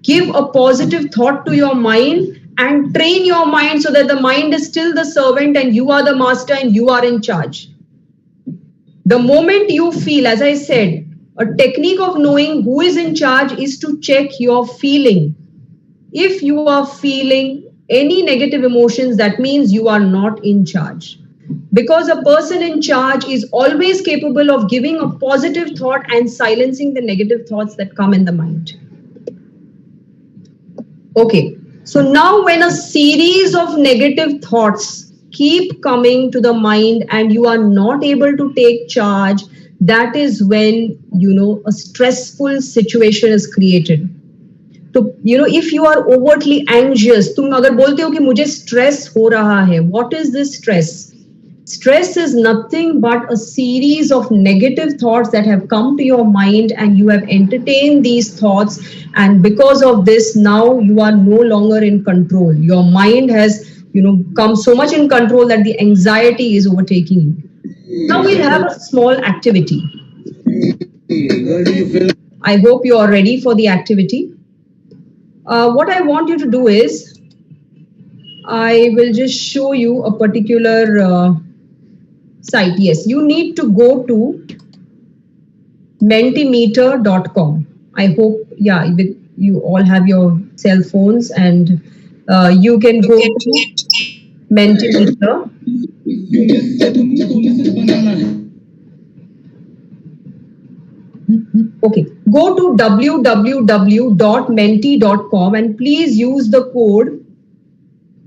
Speaker 4: give a positive thought to your mind and train your mind so that the mind is still the servant and you are the master and you are in charge. The moment you feel, as I said, a technique of knowing who is in charge is to check your feeling. If you are feeling any negative emotions, that means you are not in charge. Because a person in charge is always capable of giving a positive thought and silencing the negative thoughts that come in the mind. Okay, so now when a series of negative thoughts keep coming to the mind and you are not able to take charge, that is when a stressful situation is created. So if you are overtly anxious, तुम अगर बोलते हो कि मुझे stress हो रहा है, what is this stress? Stress is nothing but a series of negative thoughts that have come to your mind and you have entertained these thoughts, and because of this now you are no longer in control. Your mind has come so much in control that the anxiety is overtaking you. Now we'll have a small activity. I hope you are ready for the activity. What I want you to do is, I will just show you a particular site. Yes, you need to go to mentimeter.com. I hope, you all have your cell phones, and you can go to Mentimeter. Okay, go to www.menti.com and please use the code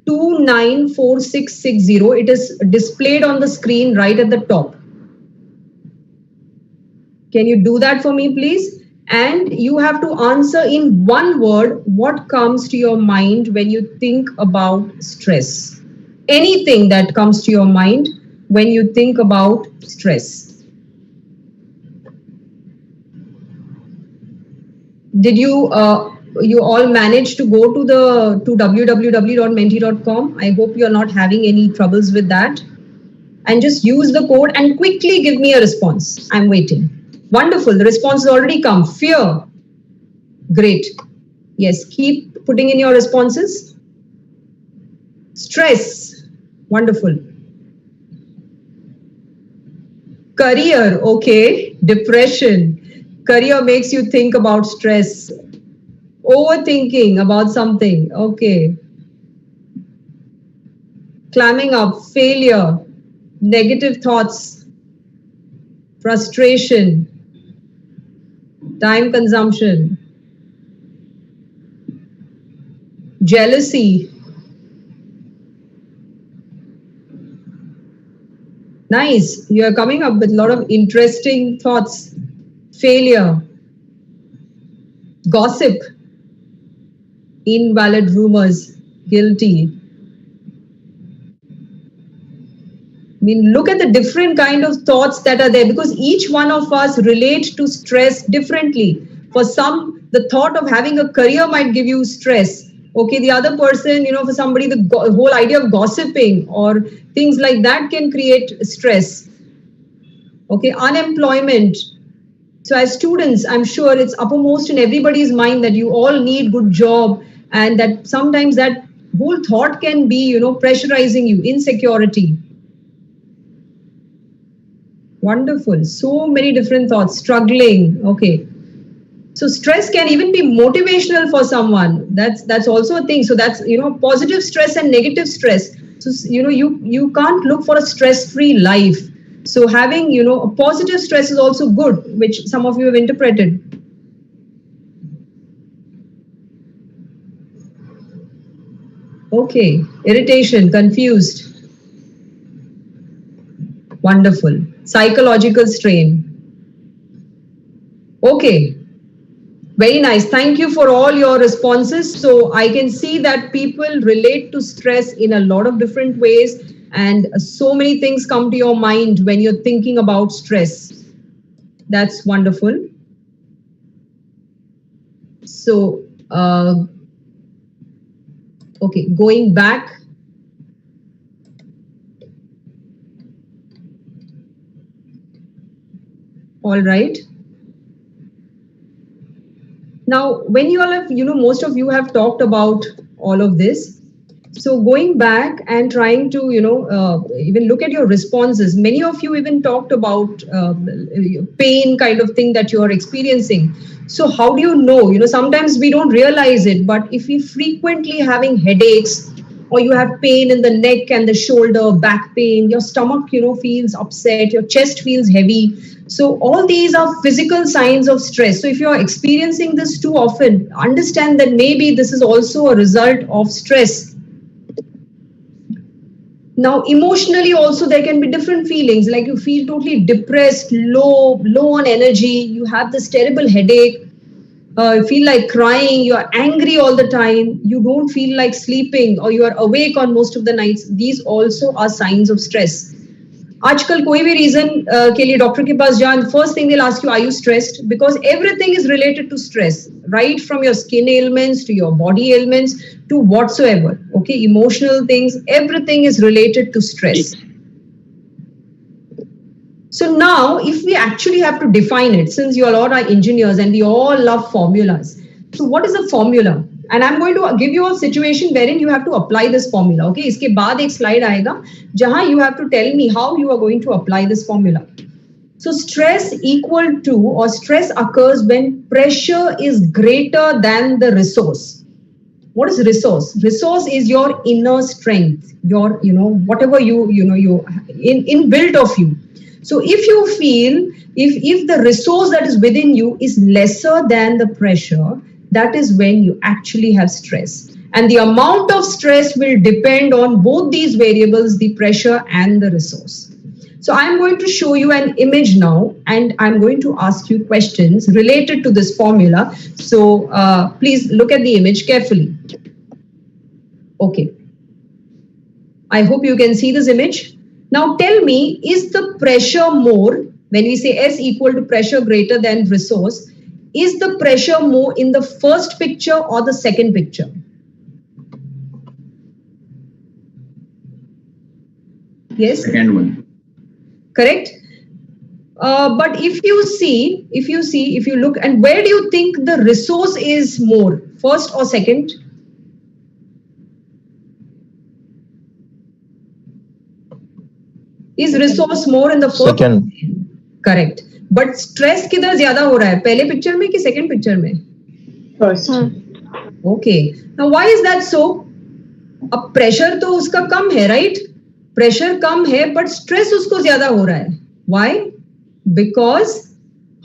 Speaker 4: 294660. It is displayed on the screen right at the top. Can you do that for me, please? And you have to answer in one word what comes to your mind when you think about stress. Anything that comes to your mind when you think about stress. Did you you all manage to go to the www.menti.com? I hope you're not having any troubles with that. And just use the code and quickly give me a response. I'm waiting. Wonderful. The response has already come. Fear. Great. Yes, keep putting in your responses. Stress. Wonderful. Career. Okay. Depression. Career makes you think about stress. Overthinking about something. Okay. Climbing up. Failure. Negative thoughts. Frustration. Time consumption. Jealousy. Nice. You are coming up with a lot of interesting thoughts. Failure. Gossip. Invalid rumors. Guilty. I mean, look at the different kind of thoughts that are there, because each one of us relate to stress differently. For some, the thought of having a career might give you stress. Okay, the other person, for somebody, the whole idea of gossiping or things like that can create stress. Okay, unemployment. So as students, I'm sure it's uppermost in everybody's mind that you all need good job, and that sometimes that whole thought can be, pressurizing you. Insecurity. Wonderful. So many different thoughts. Struggling. Okay. So stress can even be motivational for someone. That's also a thing. So that's, positive stress and negative stress. So, you can't look for a stress-free life. So having, a positive stress is also good, which some of you have interpreted. Okay. Irritation, confused. Wonderful. Psychological strain. Okay. Very nice. Thank you for all your responses. So I can see that people relate to stress in a lot of different ways, and so many things come to your mind when you're thinking about stress. That's wonderful. So, okay, going back. All right. Now, when you all have, most of you have talked about all of this. So going back and trying to, even look at your responses, many of you even talked about pain kind of thing that you are experiencing. So how do you know? Sometimes we don't realize it, but if we frequently having headaches, or you have pain in the neck and the shoulder, back pain, your stomach, feels upset, your chest feels heavy. So all these are physical signs of stress. So if you are experiencing this too often, understand that maybe this is also a result of stress. Now, emotionally also there can be different feelings, like you feel totally depressed, low on energy, you have this terrible headache, you feel like crying, you are angry all the time, you don't feel like sleeping, or you are awake on most of the nights. These also are signs of stress. आजकल कोई भी reason के लिए doctor के पास जाओ, first thing they'll ask you, are you stressed? Because everything is related to stress, right from your skin ailments to your body ailments to whatsoever. Okay, emotional things, everything is related to stress. So now, if we actually have to define it, since you all are engineers and we all love formulas, so what is a formula? And I'm going to give you a situation wherein you have to apply this formula. Okay, इसके बाद एक slide आएगा जहां you have to tell me how you are going to apply this formula. So stress equal to, or stress occurs when pressure is greater than the resource. What is resource? Resource is your inner strength, your, whatever you inbuilt of you. So if you feel, if the resource that is within you is lesser than the pressure, that is when you actually have stress. And the amount of stress will depend on both these variables, the pressure and the resource. So I'm going to show you an image now, and I'm going to ask you questions related to this formula. So please look at the image carefully. Okay. I hope you can see this image. Now tell me, is the pressure more, when we say S equal to pressure greater than resource, is the pressure more in the first picture or the second picture? Yes?
Speaker 8: Second one.
Speaker 4: Correct? But if you look, and where do you think the resource is more, first or second? Is resource more in the first?
Speaker 9: Second.
Speaker 4: Correct. But stress किधर ज्यादा हो रहा है, पहले picture में कि second picture में?
Speaker 5: First.
Speaker 4: Okay. Now why is that so? अब प्रेशर तो उसका कम है, राइट? प्रेशर कम है, बट स्ट्रेस उसको ज्यादा हो रहा है. Why? Because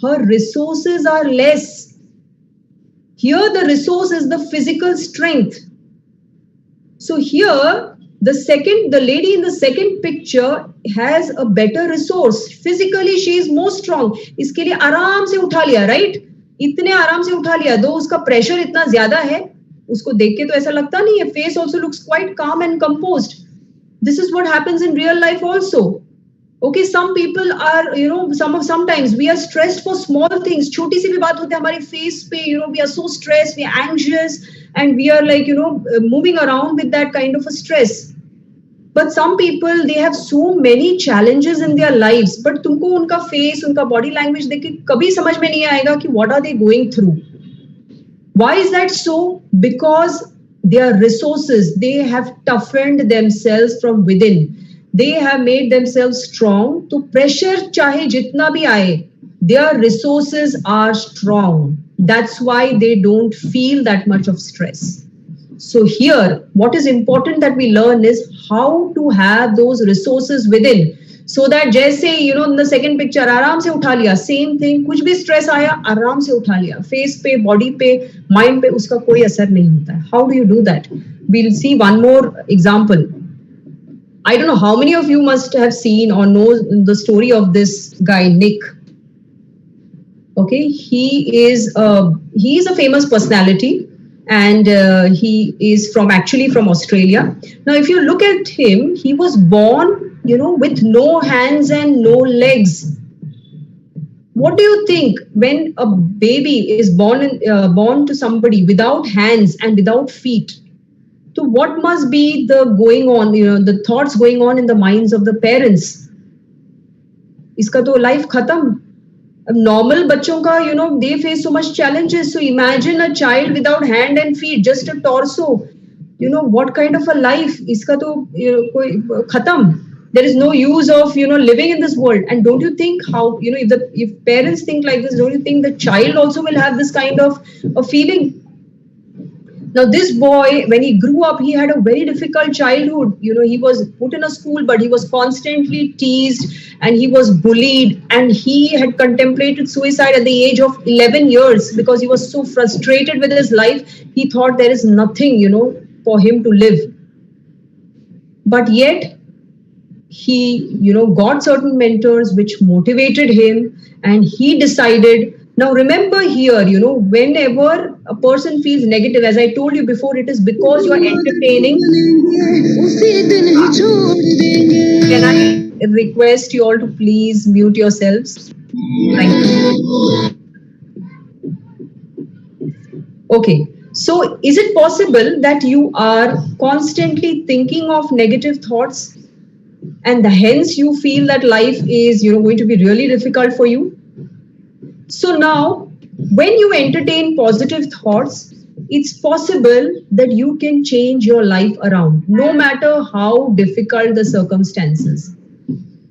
Speaker 4: her resources are less. Here the resource is the physical strength. So here the lady in the second picture has a better resource. Physically she is more strong. इसके लिए आराम से उठा लिया, right? इतने आराम से उठा लिया, दो उसका प्रेशर इतना ज्यादा है, उसको देख के तो ऐसा लगता नहीं है. Face also looks quite calm and composed. This is what happens in real life also. Okay, some people are, sometimes we are stressed for small things. छोटी सी भी बात होती है हमारे face पे, we are so stressed, we are anxious, and we are like, moving around with that kind of a stress. But some people, they have so many challenges in their lives, but तुमको उनका face, उनका body language देख के कभी समझ में नहीं आएगा कि what are they going through. Why is that so? Because their resources, they have toughened themselves from within. They have made themselves strong. तो pressure चाहे जितना भी आए, their resources are strong. That's why they don't feel that much of stress. So here, what is important that we learn is how to have those resources within. So that जैसे, in the second picture, आराम से उठा लिया, same thing, कुछ भी stress आया, आराम से उठा लिया. Face पे, body पे, mind पे, उसका कोई असर नहीं होता है. How do you do that? We'll see one more example. I don't know how many of you must have seen or know the story of this guy, Nick. Okay, he is a famous personality, and he is actually from Australia. Now, if you look at him, he was born, with no hands and no legs. What do you think when a baby is born to somebody without hands and without feet? So what must be the the thoughts going on in the minds of the parents? इसका तो life खत्म. Normal बच्चों का, they face so much challenges. So imagine a child without hand and feet, just a torso. What kind of a life? इसका तो कोई खत्म. There is no use of living in this world. And don't you think how if parents think like this, don't you think the child also will have this kind of a feeling? Now, this boy, when he grew up, he had a very difficult childhood. He was put in a school, but he was constantly teased and he was bullied. And he had contemplated suicide at the age of 11 years because he was so frustrated with his life. He thought there is nothing, for him to live. But yet, he, got certain mentors which motivated him, and he decided. Now remember here, whenever a person feels negative, as I told you before, it is because you are entertaining. Can I request you all to please mute yourselves? Thank you. Okay, so is it possible that you are constantly thinking of negative thoughts, and hence you feel that life is, going to be really difficult for you? So now, when you entertain positive thoughts, it's possible that you can change your life around, no matter how difficult the circumstances.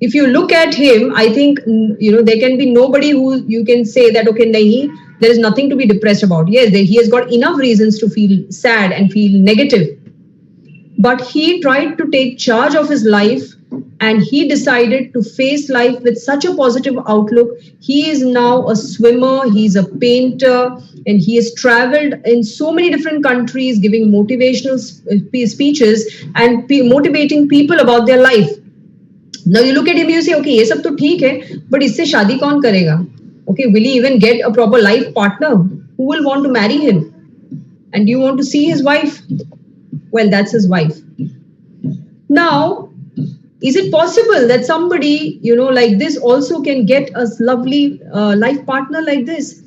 Speaker 4: If you look at him, I think, there can be nobody who you can say that, okay, nahi, there is nothing to be depressed about. Yes, he has got enough reasons to feel sad and feel negative. But he tried to take charge of his life, and he decided to face life with such a positive outlook. He is now a swimmer, he's a painter, and he has traveled in so many different countries giving motivational speeches and motivating people about their life. Now you look at him, you say, okay, ये सब तो ठीक है, but इससे शादी कौन करेगा? Okay, will he even get a proper life partner? Who will want to marry him? And do you want to see his wife? Well, that's his wife. Now, is it possible that somebody, like this also can get a lovely life partner like this?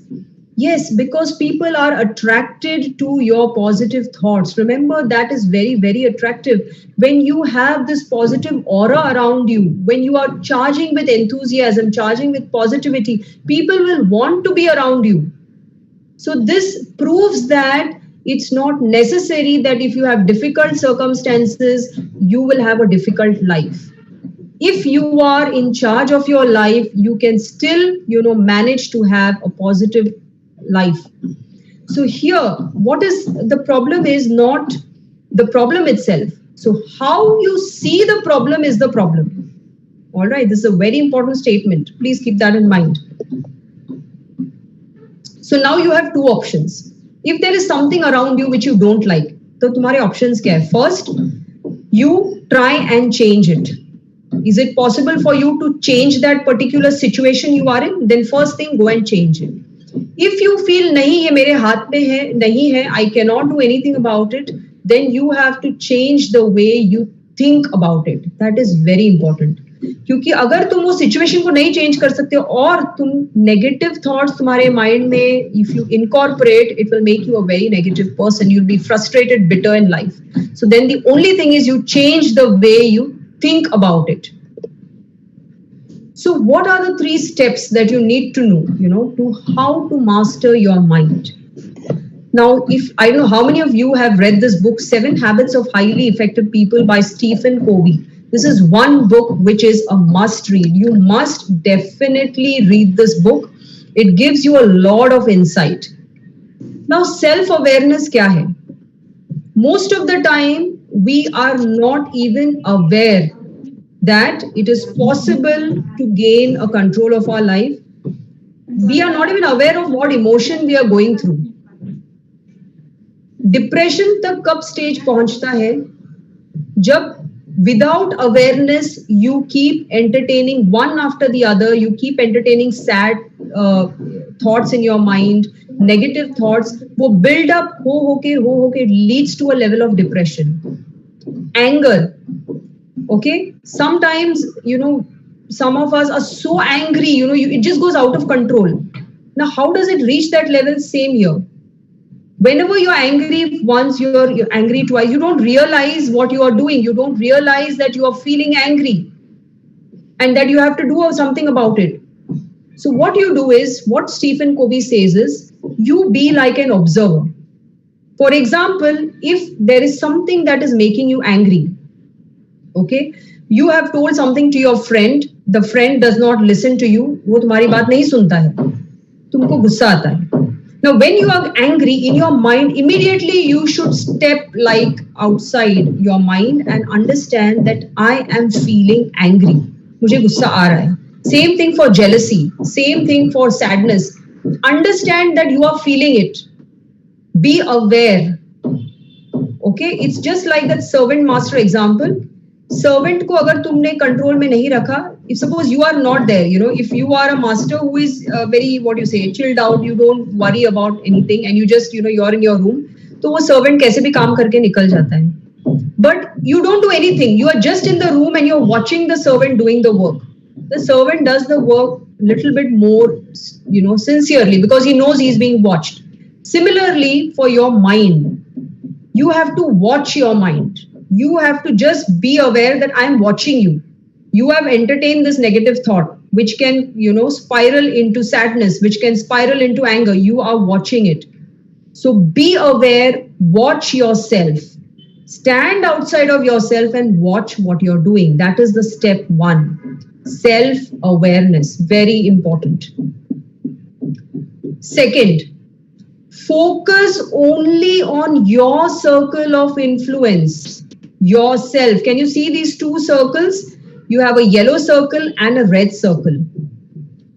Speaker 4: Yes, because people are attracted to your positive thoughts. Remember, that is very, very attractive. When you have this positive aura around you, when you are charging with enthusiasm, charging with positivity, people will want to be around you. So this proves that it's not necessary that if you have difficult circumstances, you will have a difficult life. If you are in charge of your life, you can still, manage to have a positive life. So here, what is the problem is not the problem itself. So how you see the problem is the problem. All right, this is a very important statement. Please keep that in mind. So now you have two options. If there is something around you which you don't like, तो तुम्हारे options क्या है? First, you try and change it. Is it possible for you to change that particular situation you are in? Then first thing, go and change it. If you feel नहीं ये मेरे हाथ में है, नहीं है, I cannot do anything about it, then you have to change the way you think about it. That is very important. क्योंकि अगर तुम वो सिचुएशन को नहीं चेंज कर सकते और तुम नेगेटिव थॉट्स तुम्हारे माइंड में if you incorporate it will make you a very negative person you will be frustrated bitter in life so then the only thing is you change the way you think about it. So what are the 3 steps that you need to know, to how to master your mind? Now, if I don't know how many of you have read this book, 7 Habits of Highly Effective People by Stephen Covey. This is one book which is a must read. You must definitely read this book. It gives you a lot of insight. Now, self-awareness kya hai? Most of the time, we are not even aware that it is possible to gain a control of our life. We are not even aware of what emotion we are going through. Depression तक कब stage पहुंचता है? जब without awareness you keep entertaining one after the other, you keep entertaining sad thoughts in your mind, negative thoughts, वो build up हो के leads to a level of depression. Anger, okay, sometimes some of us are so angry, it just goes out of control. Now how does it reach that level? Same here. Whenever you're angry once, you're angry twice, you don't realize what you are doing, you don't realize that you are feeling angry and that you have to do something about it. So what you do is, what Stephen Covey says is, you be like an observer. For example, if there is something that is making you angry, okay, you have told something to your friend, the friend does not listen to you, वो तुम्हारी बात नहीं सुनता है, तुमको गुस्सा आता है. Now, when you are angry in your mind, immediately you should step like outside your mind and understand that I am feeling angry. मुझे गुस्सा आ रहा है. Same thing for jealousy, same thing for sadness. Understand that you are feeling it. Be aware. Okay, it's just like that servant master example. Servant को अगर तुमने control में नहीं रखा, if suppose you are not there, if you are a master who is very, what you say, chilled out, you don't worry about anything and you just, you're in your room, तो वो servant कैसे भी काम करके निकल जाता है. But you don't do anything. You are just in the room and you're watching the servant doing the work. The servant does the work little bit more, sincerely because he knows he's being watched. Similarly, for your mind, you have to watch your mind. You have to just be aware that I'm watching you. You have entertained this negative thought, which can, spiral into sadness, which can spiral into anger. You are watching it. So be aware, watch yourself. Stand outside of yourself and watch what you're doing. That is the step 1. Self-awareness, very important. Second, focus only on your circle of influence. Yourself. Can you see these 2 circles? You have a yellow circle and a red circle.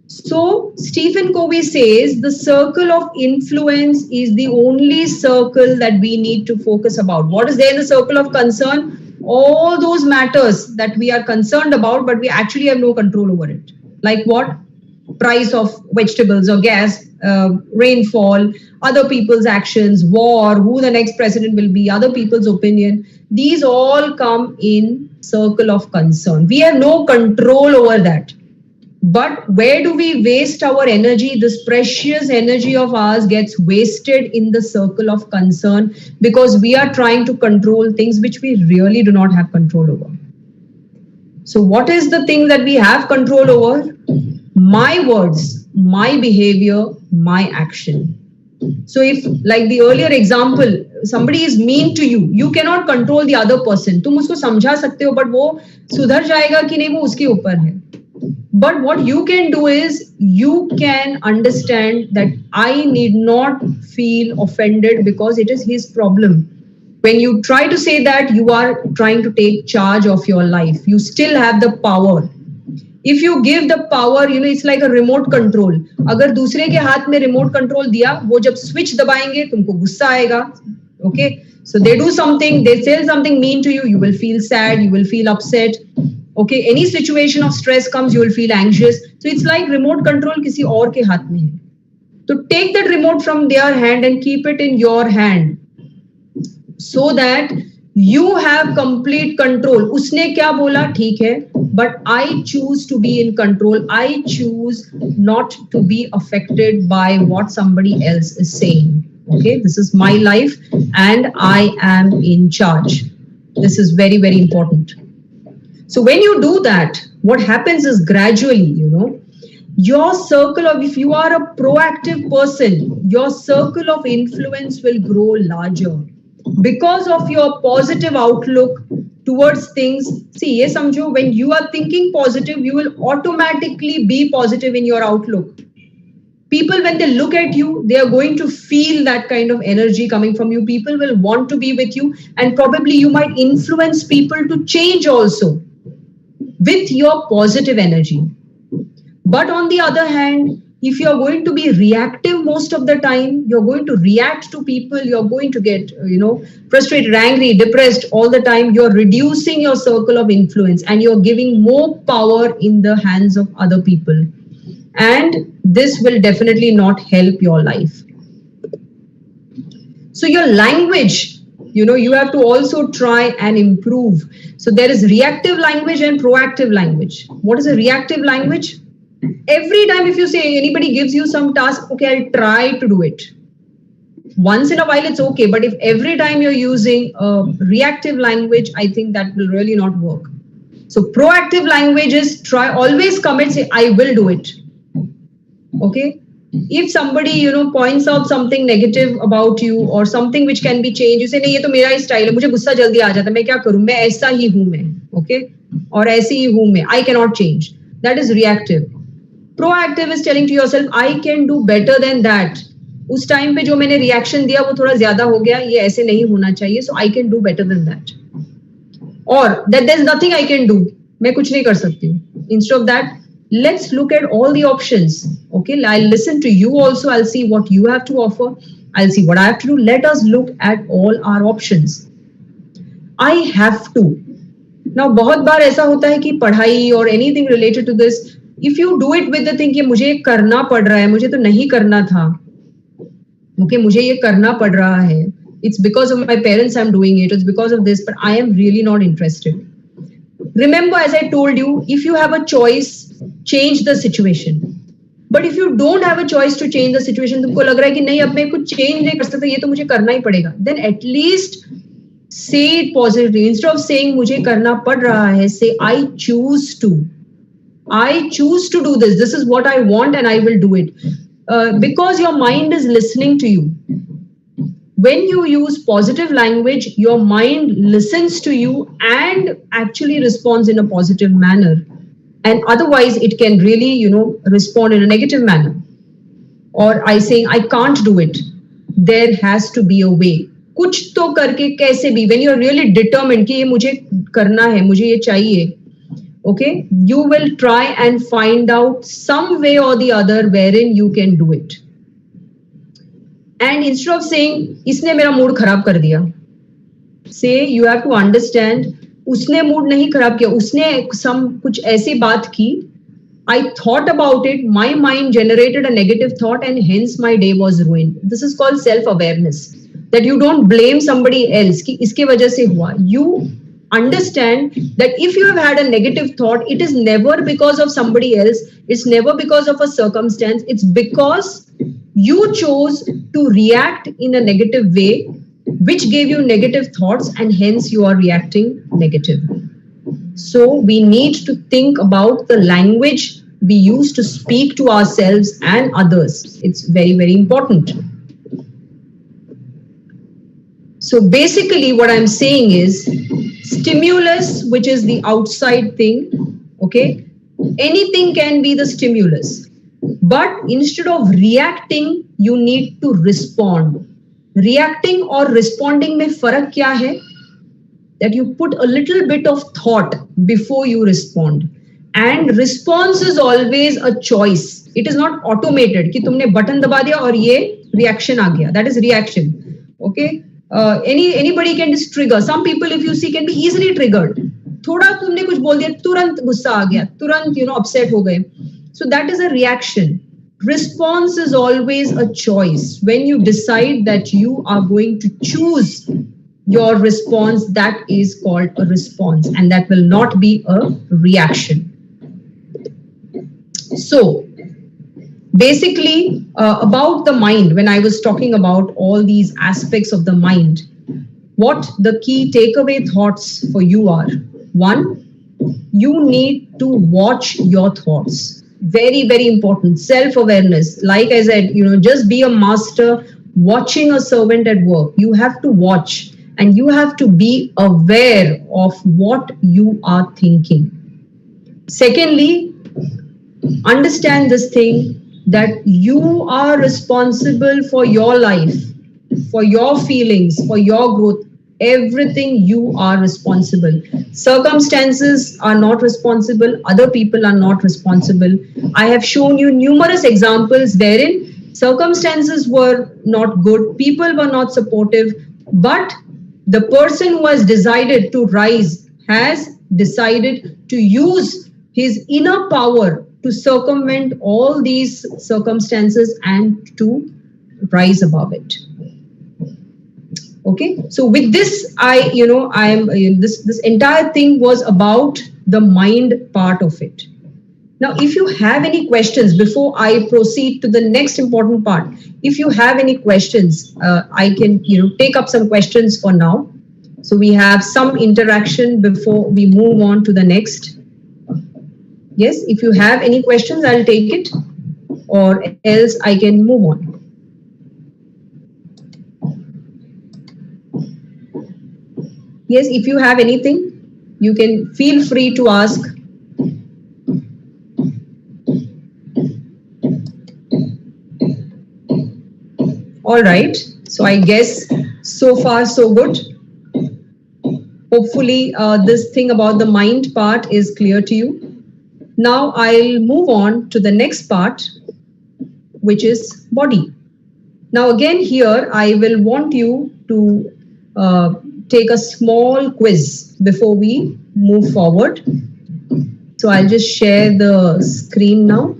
Speaker 4: So Stephen Covey says the circle of influence is the only circle that we need to focus about. What is there in the circle of concern? All those matters that we are concerned about, but we actually have no control over it. Like what? Price of vegetables or gas, rainfall, other people's actions, war, who the next president will be, other people's opinion. These all come in circle of concern. We have no control over that. But where do we waste our energy? This precious energy of ours gets wasted in the circle of concern because we are trying to control things which we really do not have control over. So what is the thing that we have control over? My words, my behavior, my action. So if, like the earlier example, somebody is mean to you, you cannot control the other person. तुम उसको समझा सकते हो, but वो सुधर जाएगा कि नहीं वो उसके ऊपर है. But what you can do is you can understand that I need not feel offended because it is his problem. When you try to say that, you are trying to take charge of your life. You still have the power. If you give the power, it's like a remote control. अगर दूसरे के हाथ में remote control दिया, वो जब switch दबाएंगे, तुमको गुस्सा आएगा. Okay? So they do something, they say something mean to you, you will feel sad, you will feel upset. Okay, any situation of stress comes, you will feel anxious. So it's like remote control किसी और के हाथ में है. So take that remote from their hand and keep it in your hand, so that you have complete control. उसने क्या बोला ठीक है, but I choose to be in control. I choose not to be affected by what somebody else is saying. Okay, this is my life and I am in charge. This is very, very important. So when you do that, what happens is gradually, your circle of, if you are a proactive person, your circle of influence will grow larger because of your positive outlook towards things. See, ye samjho, when you are thinking positive, you will automatically be positive in your outlook. People, when they look at you, they are going to feel that kind of energy coming from you. People will want to be with you, and probably you might influence people to change also with your positive energy. But on the other hand, if you're going to be reactive most of the time, you're going to react to people, you're going to get, frustrated, angry, depressed all the time, you're reducing your circle of influence and you're giving more power in the hands of other people. And this will definitely not help your life. So your language, you have to also try and improve. So there is reactive language and proactive language. What is a reactive language? Every time if you say anybody gives you some task, okay, I'll try to do it. Once in a while it's okay, but if every time you're using reactive language, I think that will really not work. So proactive language is always commit, say, I will do it. Okay? If somebody, points out something negative about you or something which can be changed, you say, नहीं ये तो मेरा ही style है, मुझे गुस्सा जल्दी आ जाता है, मैं क्या करूं, मैं ऐसा ही हूं मैं, okay? और ऐसी ही हूं मैं, I cannot change. That is reactive. Proactive is telling to yourself, I can do better than that. उस टाइम पे जो मैंने रिएक्शन दिया वो थोड़ा ज्यादा हो गया, ये ऐसे नहीं होना चाहिए, so I can do better than that. Or that there's nothing I can do, मैं कुछ नहीं कर सकती हूँ. Instead of that, let's look at all the options. Okay, I'll listen to you also. I'll see what you have to offer. I'll see what I have to do. Let us look at all our options. I have to. Now, बहुत बार ऐसा होता है कि पढ़ाई or anything related to this, if you do it with the thing कि मुझे करना पड़ रहा है, मुझे तो नहीं करना था. Okay, मुझे ये करना पड़ रहा है. It's because of my parents I'm doing it. It's because of this, but I am really not interested. Remember, as I told you, if you have a choice, change the situation. But if you don't have a choice to change the situation, तुमको लग रहा है कि नहीं अब मैं कुछ change नहीं कर सकता, ये तो मुझे करना ही पड़ेगा. Then at least say it positively. Instead of saying मुझे करना पड़ रहा है, say I choose to. I choose to do this. This is what I want and I will do it. Because your mind is listening to you. When you use positive language, your mind listens to you and actually responds in a positive manner. And otherwise, it can really, respond in a negative manner. Or I saying, I can't do it. There has to be a way. कुछ तो करके कैसे भी, when you're really determined कि ये मुझे करना है, मुझे ये चाहिए, okay, you will try and find out some way or the other wherein you can do it. And instead of saying, इसने मेरा मूड खराब कर दिया, say you have to understand, उसने मूड नहीं खराब किया, उसने कुछ ऐसी बात की, I thought about it, my mind generated a negative thought and hence my day was ruined. This is called self-awareness. That you don't blame somebody else कि इसके वजह से हुआ. You understand that if you have had a negative thought, it is never because of somebody else, it's never because of a circumstance, it's because you chose to react in a negative way, which gave you negative thoughts, and hence you are reacting negatively. So we need to think about the language we use to speak to ourselves and others. It's very, very important. So basically what I'm saying is stimulus, which is the outside thing, okay? Anything can be the stimulus. But instead of reacting, you need to respond. Reacting or responding में फर्क क्या है? That you put a little bit of thought before you respond. And response is always a choice. It is not automated कि तुमने button दबा दिया और ये reaction आ गया. That is reaction. Okay? Anybody can just trigger. Some people, if you see, can be easily triggered. थोड़ा तुमने कुछ बोल दिया, तुरंत गुस्सा आ गया, तुरंत upset हो गए. So that is a reaction. Response is always a choice. When you decide that you are going to choose your response, that is called a response, and that will not be a reaction. So basically about the mind, when I was talking about all these aspects of the mind, what the key takeaway thoughts for you are: one, you need to watch your thoughts. Very, very important. Self-awareness. Like I said, just be a master watching a servant at work. You have to watch and you have to be aware of what you are thinking. Secondly, understand this thing that you are responsible for your life, for your feelings, for your growth. Everything you are responsible. Circumstances are not responsible. Other people are not responsible. I have shown you numerous examples wherein circumstances were not good, people were not supportive, but the person who has decided to rise has decided to use his inner power to circumvent all these circumstances and to rise above it. Okay, so with this, this entire thing was about the mind part of it. Now, if you have any questions before I proceed to the next important part, if you have any questions, I can take up some questions for now. So we have some interaction before we move on to the next. Yes, if you have any questions, I'll take it, or else I can move on. Yes, if you have anything, you can feel free to ask. All right, so I guess so far so good. Hopefully this thing about the mind part is clear to you. Now I'll move on to the next part, which is body. Now again here, I will want you to take a small quiz before we move forward. So I'll just share the screen now.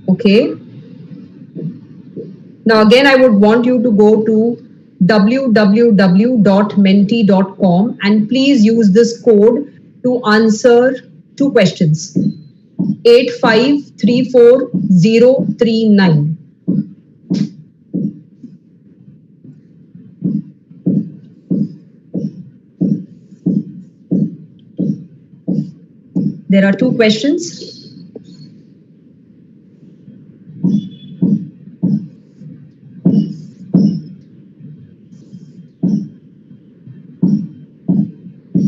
Speaker 4: Okay. Now again, I would want you to go to www.menti.com and please use this code to answer two questions. 8534039. There are two questions.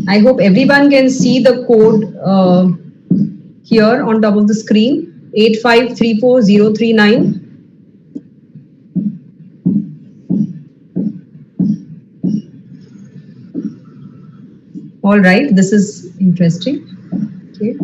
Speaker 4: I hope everyone can see the code here on top of the screen, 8534039. All right, this is interesting. Okay.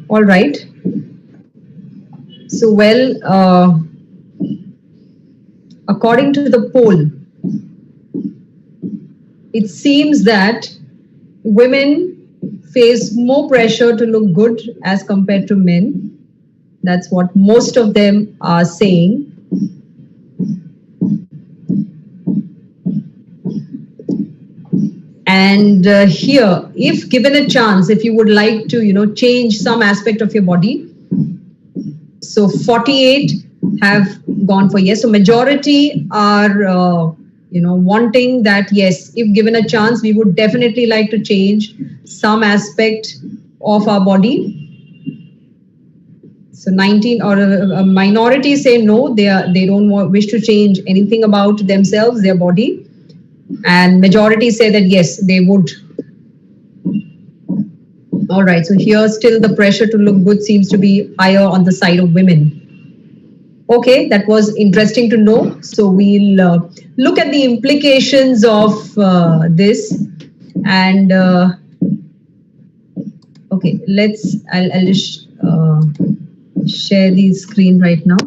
Speaker 4: All right. So, according to the poll, it seems that women face more pressure to look good as compared to men. That's what most of them are saying. And here, if given a chance, if you would like to, change some aspect of your body, so 48 have gone for yes. So majority are, wanting that yes, if given a chance, we would definitely like to change some aspect of our body. So 19 or a minority say no, they don't wish to change anything about themselves, their body. And majority say that yes, they would. All right, so here still the pressure to look good seems to be higher on the side of women. Okay, that was interesting to know. So we'll look at the implications of this. And okay, I'll just share the screen right now.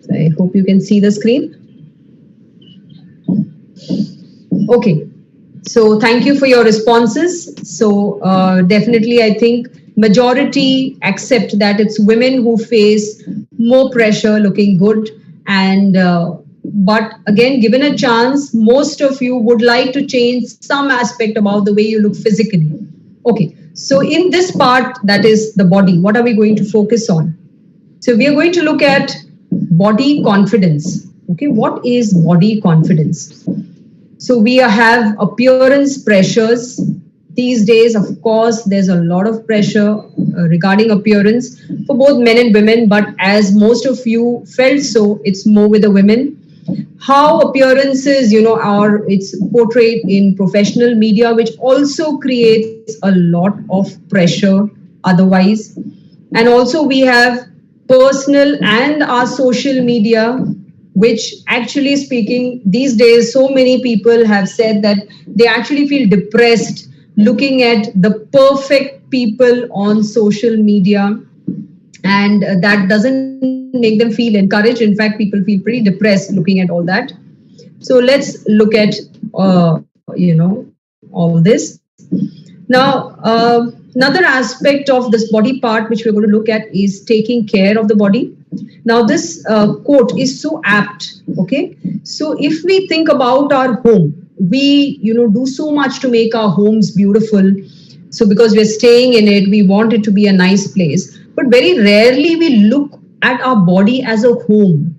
Speaker 4: I hope you can see the screen. Okay, so thank you for your responses. So definitely I think majority accept that it's women who face more pressure looking good. And but again, given a chance, most of you would like to change some aspect about the way you look physically. Okay, so in this part, that is the body, what are we going to focus on? So we are going to look at body confidence. Okay, what is body confidence? So we have appearance pressures. These days, of course, there's a lot of pressure regarding appearance for both men and women, but as most of you felt so, it's more with the women. How appearances, it's portrayed in professional media, which also creates a lot of pressure otherwise. And also we have personal and our social media, which actually speaking these days, so many people have said that they actually feel depressed looking at the perfect people on social media. And that doesn't make them feel encouraged. In fact, people feel pretty depressed looking at all that. So let's look at, all this. Now, another aspect of this body part which we're going to look at is taking care of the body. Now, this quote is so apt, okay? So if we think about our home, we, do so much to make our homes beautiful. So because we're staying in it, we want it to be a nice place. But very rarely we look at our body as a home.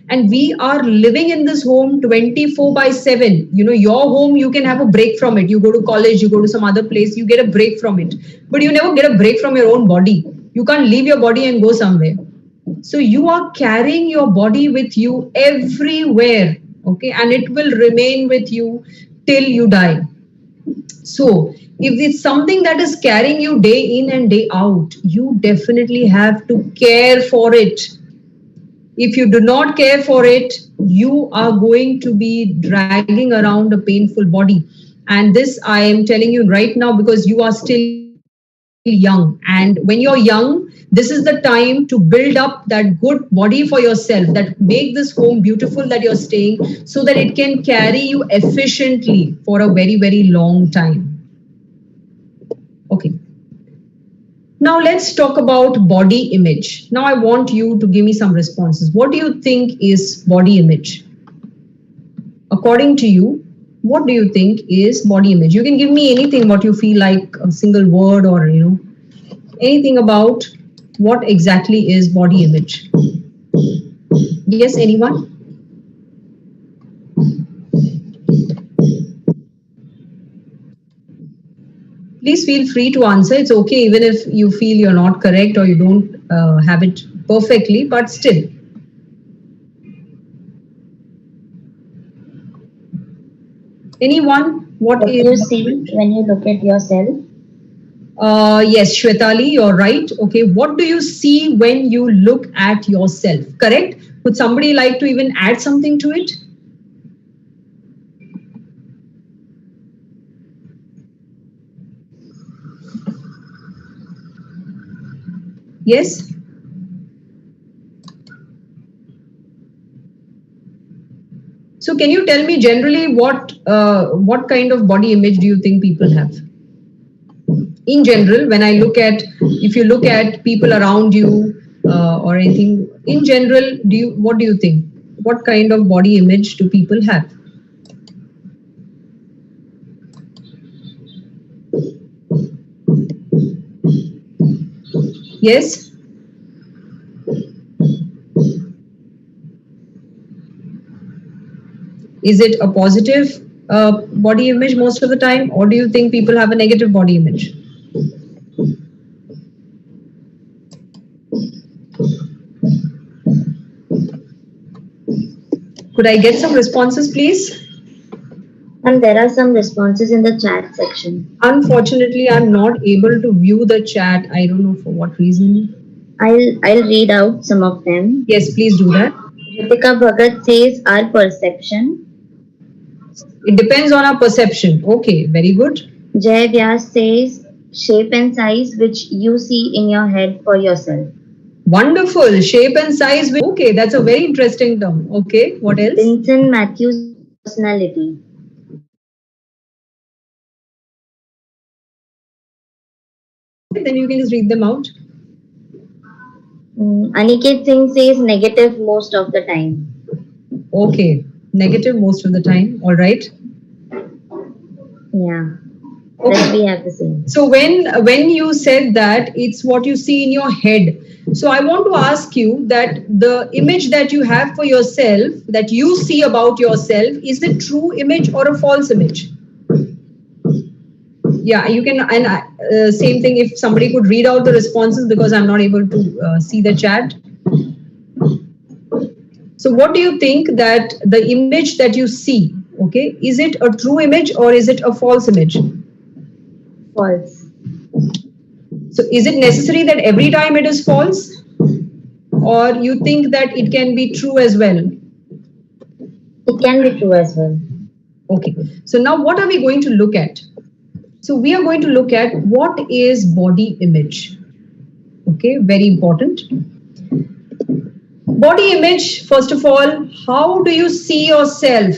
Speaker 4: And we are living in this home 24/7. Your home, you can have a break from it. You go to college, you go to some other place, you get a break from it. But you never get a break from your own body. You can't leave your body and go somewhere. So you are carrying your body with you everywhere, okay? And it will remain with you till you die. So if it's something that is carrying you day in and day out, you definitely have to care for it. If you do not care for it, you are going to be dragging around a painful body. And this I am telling you right now because you are still young. And when you're young, this is the time to build up that good body for yourself, that make this home beautiful that you're staying, so that it can carry you efficiently for a very, very long time. Okay. Now let's talk about body image. Now I want you to give me some responses. What do you think is body image? According to you, what do you think is body image? You can give me anything what you feel like, a single word or, anything about what exactly is body image. Yes, anyone? Please feel free to answer. It's okay even if you feel you're not correct or you don't have it perfectly, but still. Anyone?
Speaker 2: What do you see when you look at yourself?
Speaker 4: Yes, Shwetali, you're right. Okay, what do you see when you look at yourself? Correct? Would somebody like to even add something to it? Yes? So can you tell me generally what kind of body image do you think people have? In general, when I look at, if you look at people around you or anything, in general, what do you think? What kind of body image do people have? Yes? Is it a positive body image most of the time, or do you think people have a negative body image? Could I get some responses, please?
Speaker 2: And there are some responses in the chat section.
Speaker 4: Unfortunately, I'm not able to view the chat. I don't know for what reason.
Speaker 2: I'll read out some of them.
Speaker 4: Yes, please do that.
Speaker 2: Ritika Bhagat says our perception.
Speaker 4: It depends on our perception. Okay, very good.
Speaker 2: Jay Vyas says shape and size which you see in your head for yourself.
Speaker 4: Wonderful. Shape and size. Okay, that's a very interesting term. Okay, what else?
Speaker 2: Vincent Matthews personality.
Speaker 4: Then you can just read them out.
Speaker 2: Aniket Singh says negative most of the time.
Speaker 4: Okay, negative most of the time. All right.
Speaker 2: Yeah.
Speaker 4: Okay.
Speaker 2: That we have the same.
Speaker 4: So when you said that it's what you see in your head, so I want to ask you that the image that you have for yourself, that you see about yourself, is it true image or a false image? Yeah, you can, and same thing, if somebody could read out the responses, because I'm not able to see the chat. So what do you think that the image that you see, okay, is it a true image or is it a false image?
Speaker 2: False.
Speaker 4: So is it necessary that every time it is false, or you think that it can be true as well?
Speaker 2: It can be true as well.
Speaker 4: Okay, so now what are we going to look at? So we are going to look at what is body image. Okay, very important. Body image, first of all, how do you see yourself?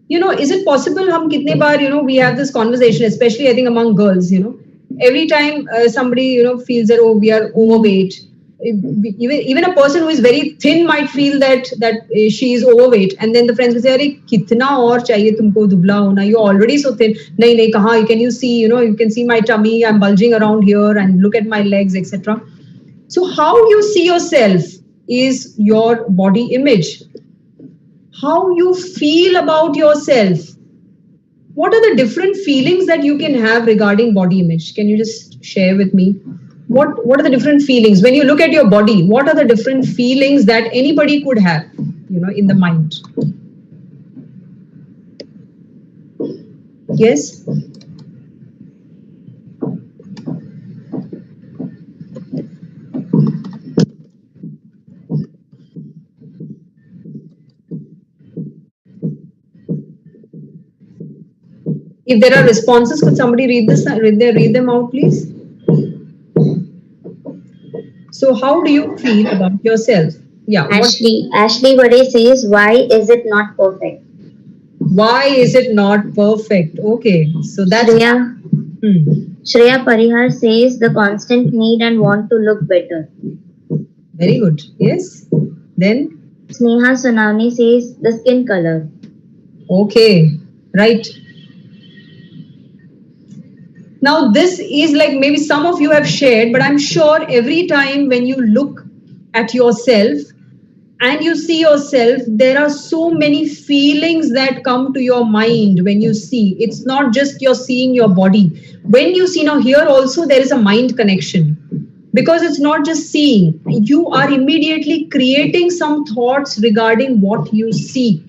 Speaker 4: You know, is it possible, hum kitne baar, you know, we have this conversation, especially I think among girls, you know, every time somebody, you know, feels that, oh, we are overweight. Even a person who is very thin might feel that she is overweight, and then the friends will say, "Arey, kitna aur chahiye tumko dubla hona? You're already so thin." Nahi, kahan? Can you see? You know, you can see my tummy. I'm bulging around here, and look at my legs, etc. So, how you see yourself is your body image. How you feel about yourself. What are the different feelings that you can have regarding body image? Can you just share with me? What are the different feelings when you look at your body? What are the different feelings that anybody could have, you know, in the mind? Yes. If there are responses, could somebody read them out, please? So how do you feel about yourself? Yeah.
Speaker 2: Ashley Vade says, why is it not perfect?
Speaker 4: Why is it not perfect? Okay. So that's
Speaker 2: Shreya Parihar says the constant need and want to look better.
Speaker 4: Very good. Yes. Then
Speaker 2: Sneha Sonavni says the skin color.
Speaker 4: Okay. Right. Now, this is like maybe some of you have shared, but I'm sure every time when you look at yourself and you see yourself, there are so many feelings that come to your mind when you see. It's not just you're seeing your body. When you see, now here also there is a mind connection, because it's not just seeing. You are immediately creating some thoughts regarding what you see.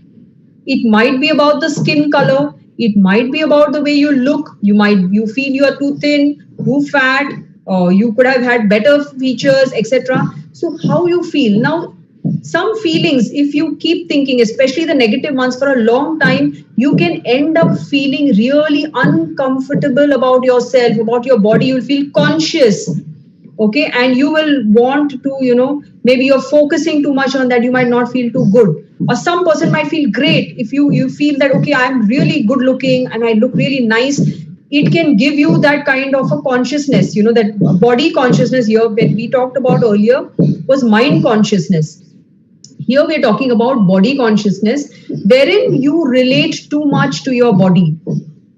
Speaker 4: It might be about the skin color. It might be about the way you look. You feel you are too thin, too fat, or you could have had better features, etc. So how you feel. Now, some feelings, if you keep thinking, especially the negative ones for a long time, you can end up feeling really uncomfortable about yourself, about your body. You'll feel conscious. Okay, and you will want to, maybe you're focusing too much on that, you might not feel too good. Or some person might feel great if you feel that, okay, I'm really good looking and I look really nice. It can give you that kind of a consciousness, that body consciousness. Here when we talked about earlier was mind consciousness. Here we're talking about body consciousness, wherein you relate too much to your body.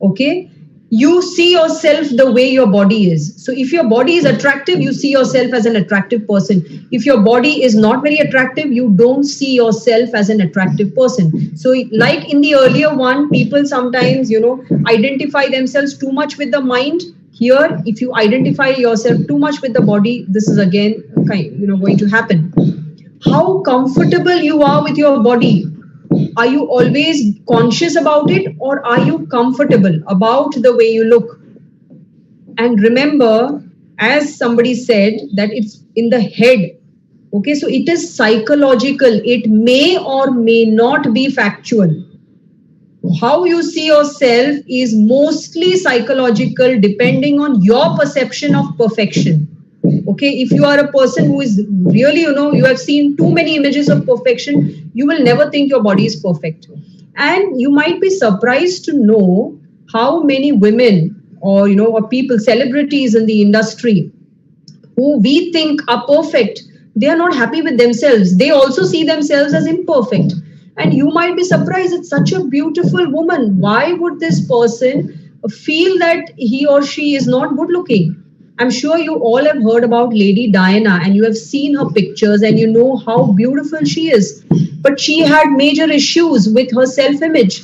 Speaker 4: Okay, you see yourself the way your body is. So if your body is attractive, you see yourself as an attractive person. If your body is not very attractive, you don't see yourself as an attractive person. So like in the earlier one, people sometimes identify themselves too much with the mind. Here if you identify yourself too much with the body, this is again going to happen. How comfortable you are with your body. Are you always conscious about it, or are you comfortable about the way you look? And remember, as somebody said, that it's in the head. Okay, so it is psychological. It may or may not be factual. How you see yourself is mostly psychological, depending on your perception of perfection. Okay, if you are a person who is really, you have seen too many images of perfection, you will never think your body is perfect. And you might be surprised to know how many women or people, celebrities in the industry, who we think are perfect, they are not happy with themselves. They also see themselves as imperfect. And you might be surprised, it's such a beautiful woman. Why would this person feel that he or she is not good looking? I'm sure you all have heard about Lady Diana, and you have seen her pictures and you know how beautiful she is. But she had major issues with her self-image.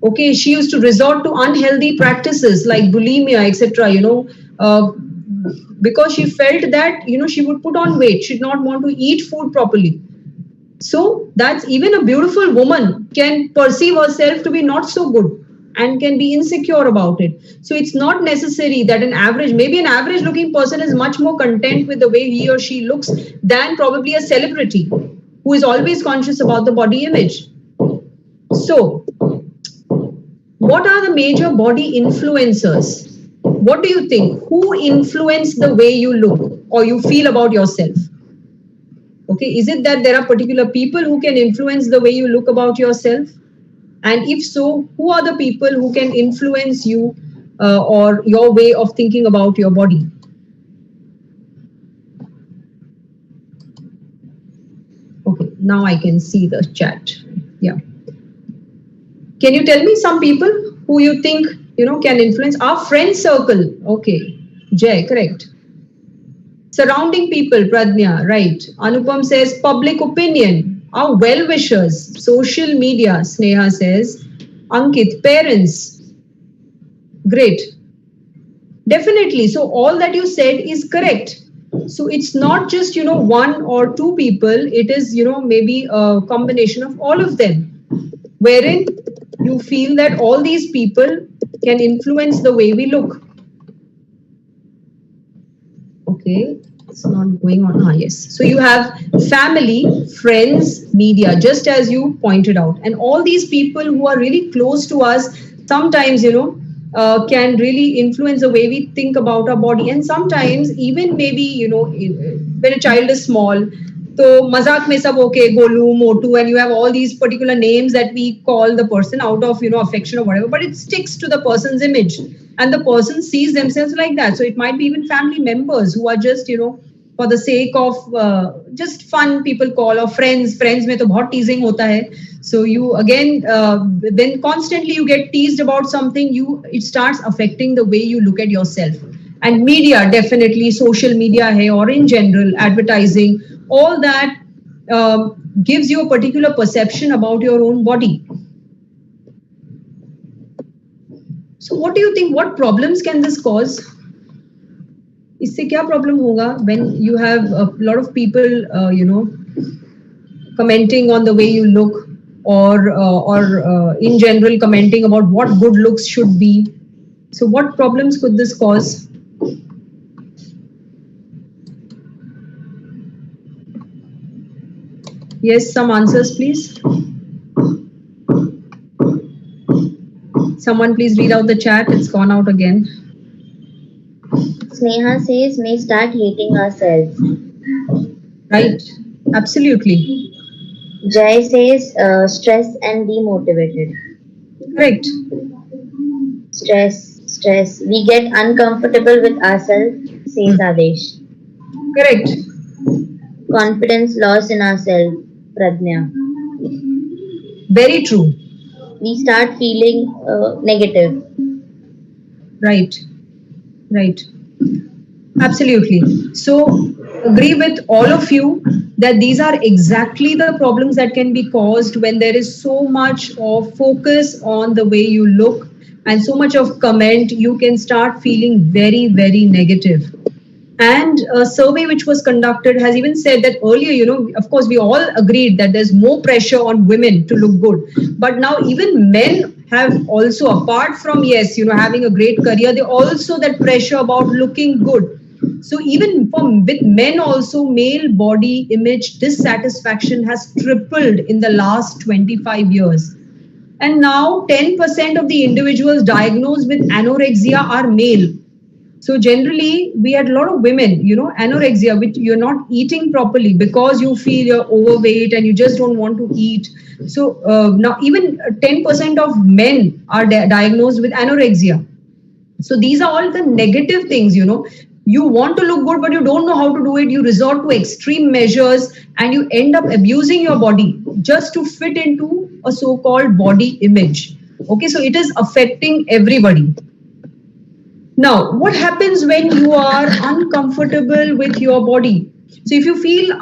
Speaker 4: Okay, she used to resort to unhealthy practices like bulimia, etc. Because she felt that she would put on weight, she did not want to eat food properly. So that's, even a beautiful woman can perceive herself to be not so good and can be insecure about it. So it's not necessary that maybe an average looking person is much more content with the way he or she looks than probably a celebrity who is always conscious about the body image. So what are the major body influencers? What do you think? Who influence the way you look or you feel about yourself? Okay, is it that there are particular people who can influence the way you look about yourself? And if so, who are the people who can influence you or your way of thinking about your body? Okay, now I can see the chat. Yeah. Can you tell me some people who you think, can influence our friend circle? Okay, Jay, correct. Surrounding people, Pradnya, right. Anupam says public opinion. Our well-wishers, social media, Sneha says. Ankit, parents. Great. Definitely. So all that you said is correct. So it's not just, one or two people. It is, maybe a combination of all of them, wherein you feel that all these people can influence the way we look. Okay. It's not going on. Yes. So you have family, friends, media, just as you pointed out. And all these people who are really close to us, sometimes, can really influence the way we think about our body. And sometimes even maybe, when a child is small, so mazak mein sab okay, Golu, Motu, and you have all these particular names that we call the person out of, affection or whatever, but it sticks to the person's image and the person sees themselves like that. So it might be even family members who are just, for the sake of just fun, people call, or friends mein to bahut teasing hota hai. So you again, when constantly you get teased about something, it starts affecting the way you look at yourself. And media, definitely social media hai, or in general, advertising, all that gives you a particular perception about your own body. So what do you think? What problems can this cause? इससे क्या problem होगा when you have a lot of people, commenting on the way you look, or in general commenting about what good looks should be? So what problems could this cause? Yes, some answers, please. Someone please read out the chat. It's gone out again.
Speaker 2: So Sneha says may start hating ourselves.
Speaker 4: Right. Absolutely.
Speaker 2: Jay says stress and demotivated.
Speaker 4: Correct.
Speaker 2: Stress. We get uncomfortable with ourselves, says Adesh.
Speaker 4: Correct.
Speaker 2: Confidence loss in ourselves, Pradnya.
Speaker 4: Very true.
Speaker 2: We start feeling negative.
Speaker 4: Right. Right. Absolutely. So, agree with all of you that these are exactly the problems that can be caused when there is so much of focus on the way you look and so much of comment, you can start feeling very, very negative. And a survey which was conducted has even said that earlier, of course, we all agreed that there's more pressure on women to look good. But now even men have also, apart from, yes, having a great career, they also that pressure about looking good. So even with men also, male body image dissatisfaction has tripled in the last 25 years. And now 10% of the individuals diagnosed with anorexia are male. So generally, we had a lot of women, anorexia, which you're not eating properly because you feel you're overweight and you just don't want to eat. So now even 10% of men are diagnosed with anorexia. So these are all the negative things, You want to look good, but you don't know how to do it. You resort to extreme measures and you end up abusing your body just to fit into a so-called body image. Okay, so it is affecting everybody. Now, what happens when you are uncomfortable with your body? So, if you feel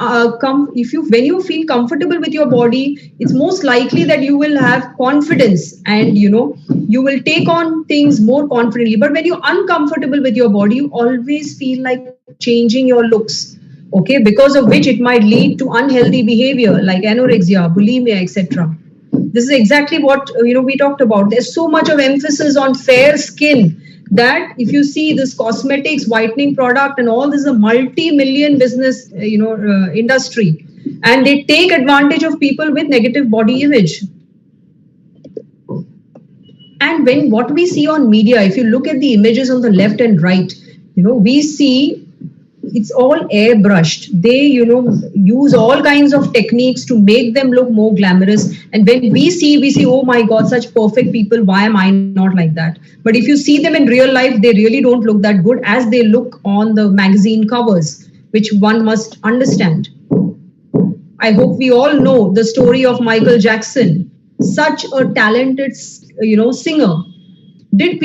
Speaker 4: when you feel comfortable with your body, it's most likely that you will have confidence and you will take on things more confidently. But when you're uncomfortable with your body, you always feel like changing your looks. Okay, because of which it might lead to unhealthy behavior like anorexia, bulimia, etc. This is exactly what we talked about. There's so much of emphasis on fair skin that if you see this cosmetics, whitening product and all, this is a multi-million business industry, and they take advantage of people with negative body image. And when what we see on media, if you look at the images on the left and right, we see it's all airbrushed. They use all kinds of techniques to make them look more glamorous, and when we see, oh my god, such perfect people, why am I not like that? But if you see them in real life, they really don't look that good as they look on the magazine covers, which one must understand. I hope we all know the story of Michael Jackson, such a talented singer. Do you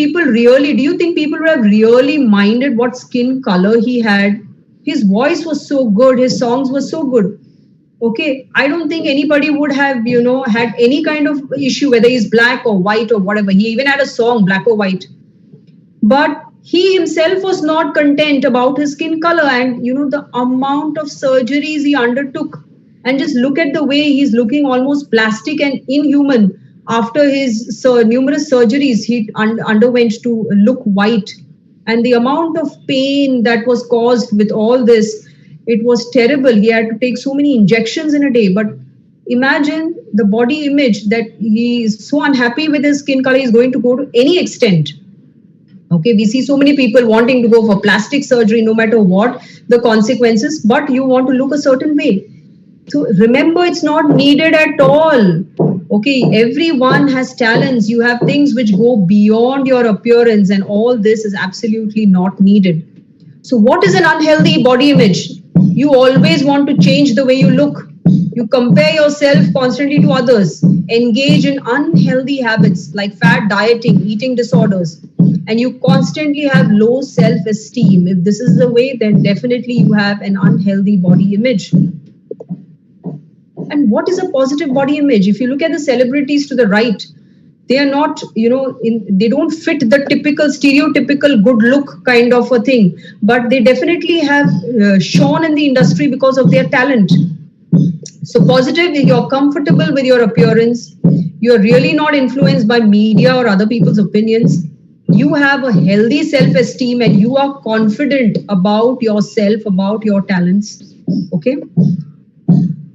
Speaker 4: think people would have really minded what skin color he had? His voice was so good, his songs were so good. Okay, I don't think anybody would have, had any kind of issue, whether he's black or white or whatever. He even had a song, Black or White. But he himself was not content about his skin color and, the amount of surgeries he undertook. And just look at the way he's looking almost plastic and inhuman after his numerous surgeries he underwent to look white. And the amount of pain that was caused with all this, it was terrible. He had to take so many injections in a day. But imagine the body image that he is so unhappy with his skin color, he's going to go to any extent. Okay, we see so many people wanting to go for plastic surgery, no matter what the consequences, but you want to look a certain way. So remember, it's not needed at all. Okay, everyone has talents. You have things which go beyond your appearance, and all this is absolutely not needed. So what is an unhealthy body image? You always want to change the way you look. You compare yourself constantly to others, engage in unhealthy habits like fat dieting, eating disorders, and you constantly have low self-esteem. If this is the way, then definitely you have an unhealthy body image. And what is a positive body image? If you look at the celebrities to the right, they are not, they don't fit the typical stereotypical good look kind of a thing, but they definitely have shone in the industry because of their talent. So positive, you're comfortable with your appearance. You're really not influenced by media or other people's opinions. You have a healthy self-esteem and you are confident about yourself, about your talents. Okay.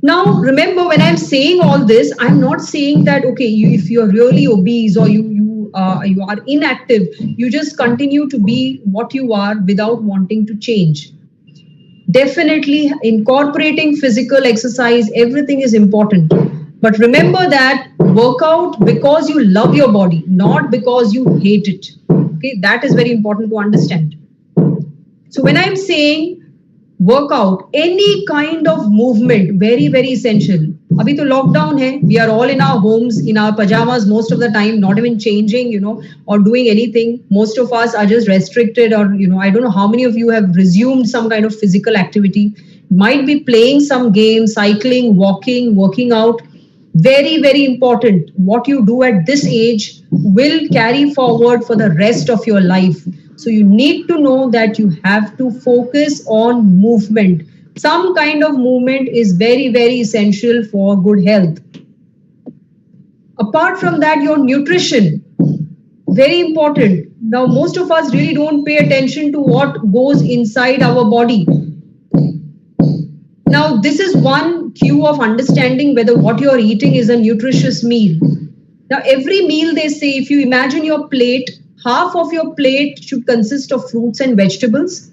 Speaker 4: Now, remember, when I'm saying all this, I'm not saying that, okay, if you're really obese or you you are inactive, you just continue to be what you are without wanting to change. Definitely incorporating physical exercise, everything is important. But remember that work out because you love your body, not because you hate it. Okay, that is very important to understand. So when I'm saying workout, any kind of movement, very, very essential. Abhi to lockdown hai, we are all in our homes, in our pajamas most of the time, not even changing, or doing anything. Most of us are just restricted, or, I don't know how many of you have resumed some kind of physical activity. Might be playing some game, cycling, walking, working out. Very, very important. What you do at this age will carry forward for the rest of your life. So you need to know that you have to focus on movement. Some kind of movement is very, very essential for good health. Apart from that, your nutrition, very important. Now, most of us really don't pay attention to what goes inside our body. Now, this is one cue of understanding whether what you're eating is a nutritious meal. Now, every meal, they say, if you imagine your plate, half of your plate should consist of fruits and vegetables.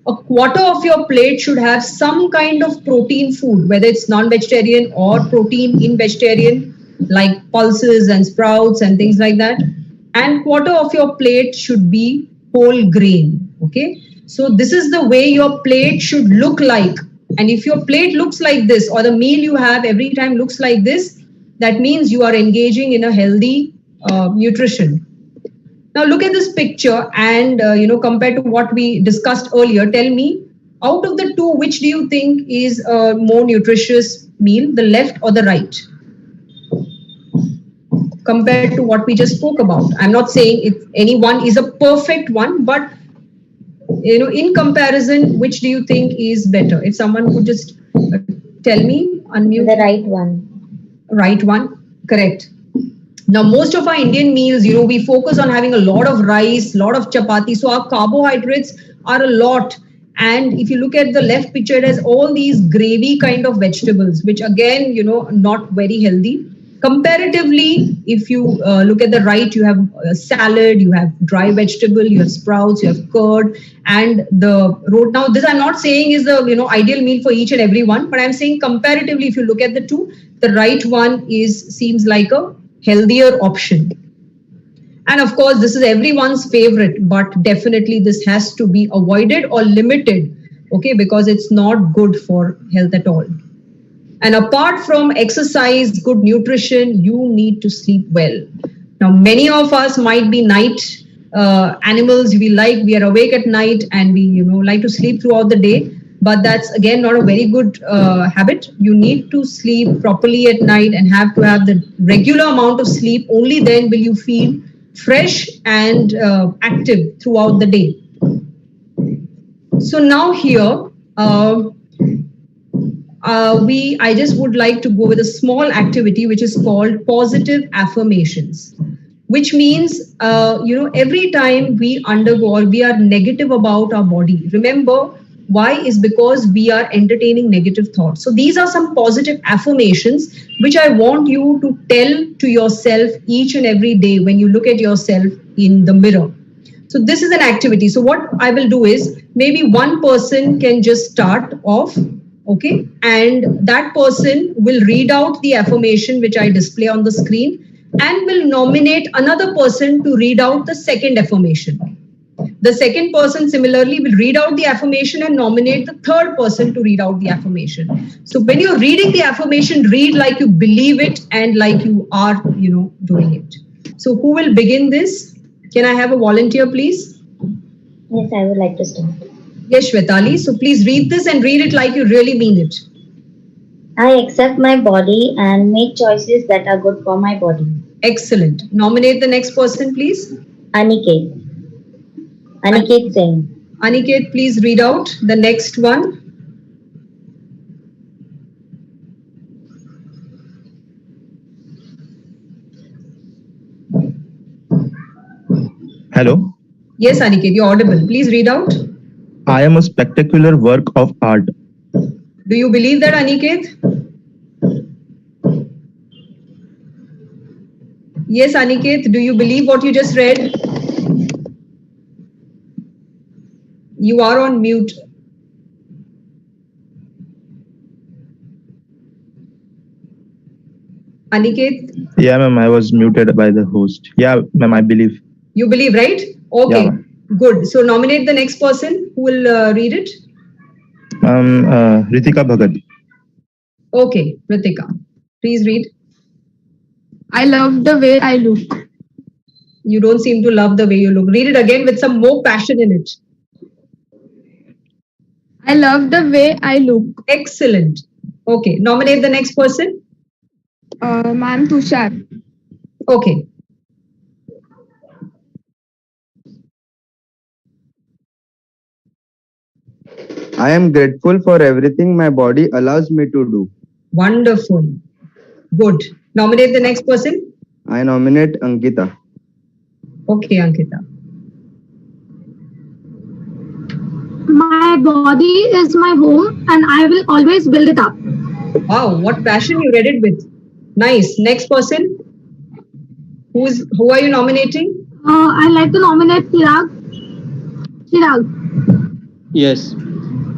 Speaker 4: A quarter of your plate should have some kind of protein food, whether it's non-vegetarian or protein in vegetarian, like pulses and sprouts and things like that. And quarter of your plate should be whole grain. Okay, so this is the way your plate should look like. And if your plate looks like this, or the meal you have every time looks like this, that means you are engaging in a healthy nutrition. Now look at this picture and, compared to what we discussed earlier, tell me, out of the two, which do you think is a more nutritious meal, the left or the right? Compared to what we just spoke about. I'm not saying if any one is a perfect one, but in comparison, which do you think is better? If someone could just tell me, unmute.
Speaker 2: The right one.
Speaker 4: Right one, correct. Now, most of our Indian meals, we focus on having a lot of rice, lot of chapati. So our carbohydrates are a lot. And if you look at the left picture, it has all these gravy kind of vegetables, which again, not very healthy. Comparatively, if you look at the right, you have salad, you have dry vegetable, you have sprouts, you have curd, and the road. Now, this I'm not saying is the ideal meal for each and every one, but I'm saying comparatively, if you look at the two, the right one seems like a healthier option. And of course, this is everyone's favorite, but definitely this has to be avoided or limited, okay, because it's not good for health at all. And apart from exercise, good nutrition, you need to sleep well. Now, many of us might be night animals. We are awake at night and we, like to sleep throughout the day. But that's again not a very good habit. You need to sleep properly at night and have to have the regular amount of sleep. Only then will you feel fresh and active throughout the day. So now here, I just would like to go with a small activity which is called positive affirmations, which means, every time we undergo or we are negative about our body, remember, why is because we are entertaining negative thoughts. So these are some positive affirmations which I want you to tell to yourself each and every day when you look at yourself in the mirror. So this is an activity. So what I will do is maybe one person can just start off, okay, and that person will read out the affirmation which I display on the screen and will nominate another person to read out the second affirmation. The second person similarly will read out the affirmation and nominate the third person to read out the affirmation. So when you're reading the affirmation, read like you believe it and like you are, doing it. So who will begin this? Can I have a volunteer, please?
Speaker 2: Yes, I would like to start.
Speaker 4: Yes, Shwetali. So please read this and read it like you really mean it.
Speaker 2: I accept my body and make choices that are good for my body.
Speaker 4: Excellent. Nominate the next person, please.
Speaker 2: Aniket. Aniket Singh.
Speaker 4: Aniket, please read out the next one.
Speaker 8: Hello.
Speaker 4: Yes, Aniket, you're audible. Please read out.
Speaker 8: I am a spectacular work of art.
Speaker 4: Do you believe that, Aniket? Yes, Aniket, do you believe what you just read? You are on mute. Aniket,
Speaker 8: Yeah, ma'am, I was muted by the host. Yeah, ma'am, I believe.
Speaker 4: you believe, right? Okay,
Speaker 8: Yeah, ma'am.
Speaker 4: good. So nominate the next person who will read it.
Speaker 8: Ritika Bhagat.
Speaker 4: Okay, Ritika, please read.
Speaker 5: I love the way I look.
Speaker 4: You don't seem to love the way you look. Read it again with some more passion in it.
Speaker 5: I love the way I look.
Speaker 4: Excellent. Okay, nominate the next person.
Speaker 5: Ma'am Tushar.
Speaker 4: Okay.
Speaker 7: I am grateful for everything my body allows me to do.
Speaker 4: Wonderful. Good. Nominate the next person.
Speaker 7: I nominate Ankita.
Speaker 4: Okay, Ankita.
Speaker 1: My body is my home and I will always build it up.
Speaker 4: Wow, what passion you read it with. Nice. Next person. Who are you nominating?
Speaker 1: I like to nominate Chirag. Chirag.
Speaker 7: Yes,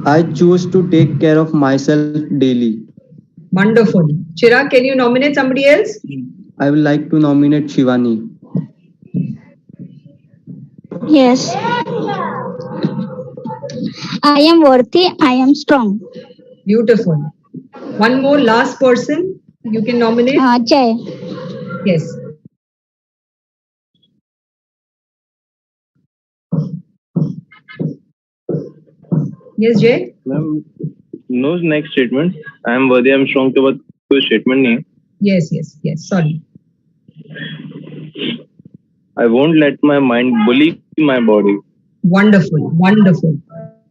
Speaker 7: I choose to take care of myself daily.
Speaker 4: Wonderful. Chirag, can you nominate somebody else?
Speaker 7: I would like to nominate Shivani.
Speaker 6: Yes. I am worthy. I am strong.
Speaker 4: Beautiful. One more last person you can nominate.
Speaker 6: Jay.
Speaker 4: Yes. Yes, Jay.
Speaker 8: Ma'am, no next statement. I am worthy, I am strong के बाद कोई statement नहीं है.
Speaker 4: Yes. Sorry.
Speaker 8: I won't let my mind bully my body.
Speaker 4: Wonderful.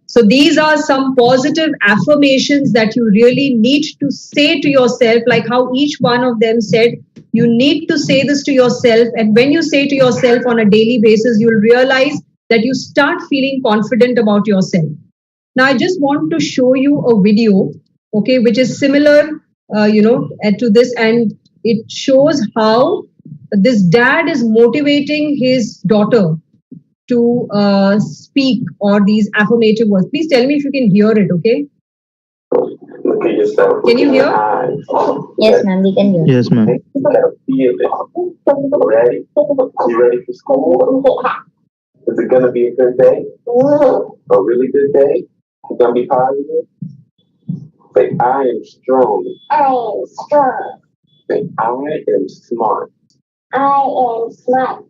Speaker 4: So these are some positive affirmations that you really need to say to yourself, like how each one of them said, you need to say this to yourself. And when you say to yourself on a daily basis, you'll realize that you start feeling confident about yourself. Now, I just want to show you a video, okay, which is similar, to this, and it shows how this dad is motivating his daughter to speak or these affirmative words. Please tell me if you can hear it, okay?
Speaker 9: Look at yourself.
Speaker 4: Can you hear?
Speaker 2: Yes, ma'am, we can hear.
Speaker 8: Yes, ma'am.
Speaker 9: You gotta feel it. Ready? You ready for school? Is it gonna be a good day? A really good day? It's gonna be positive? Say, I am strong.
Speaker 10: I am strong.
Speaker 9: Say, I am smart.
Speaker 10: I am smart.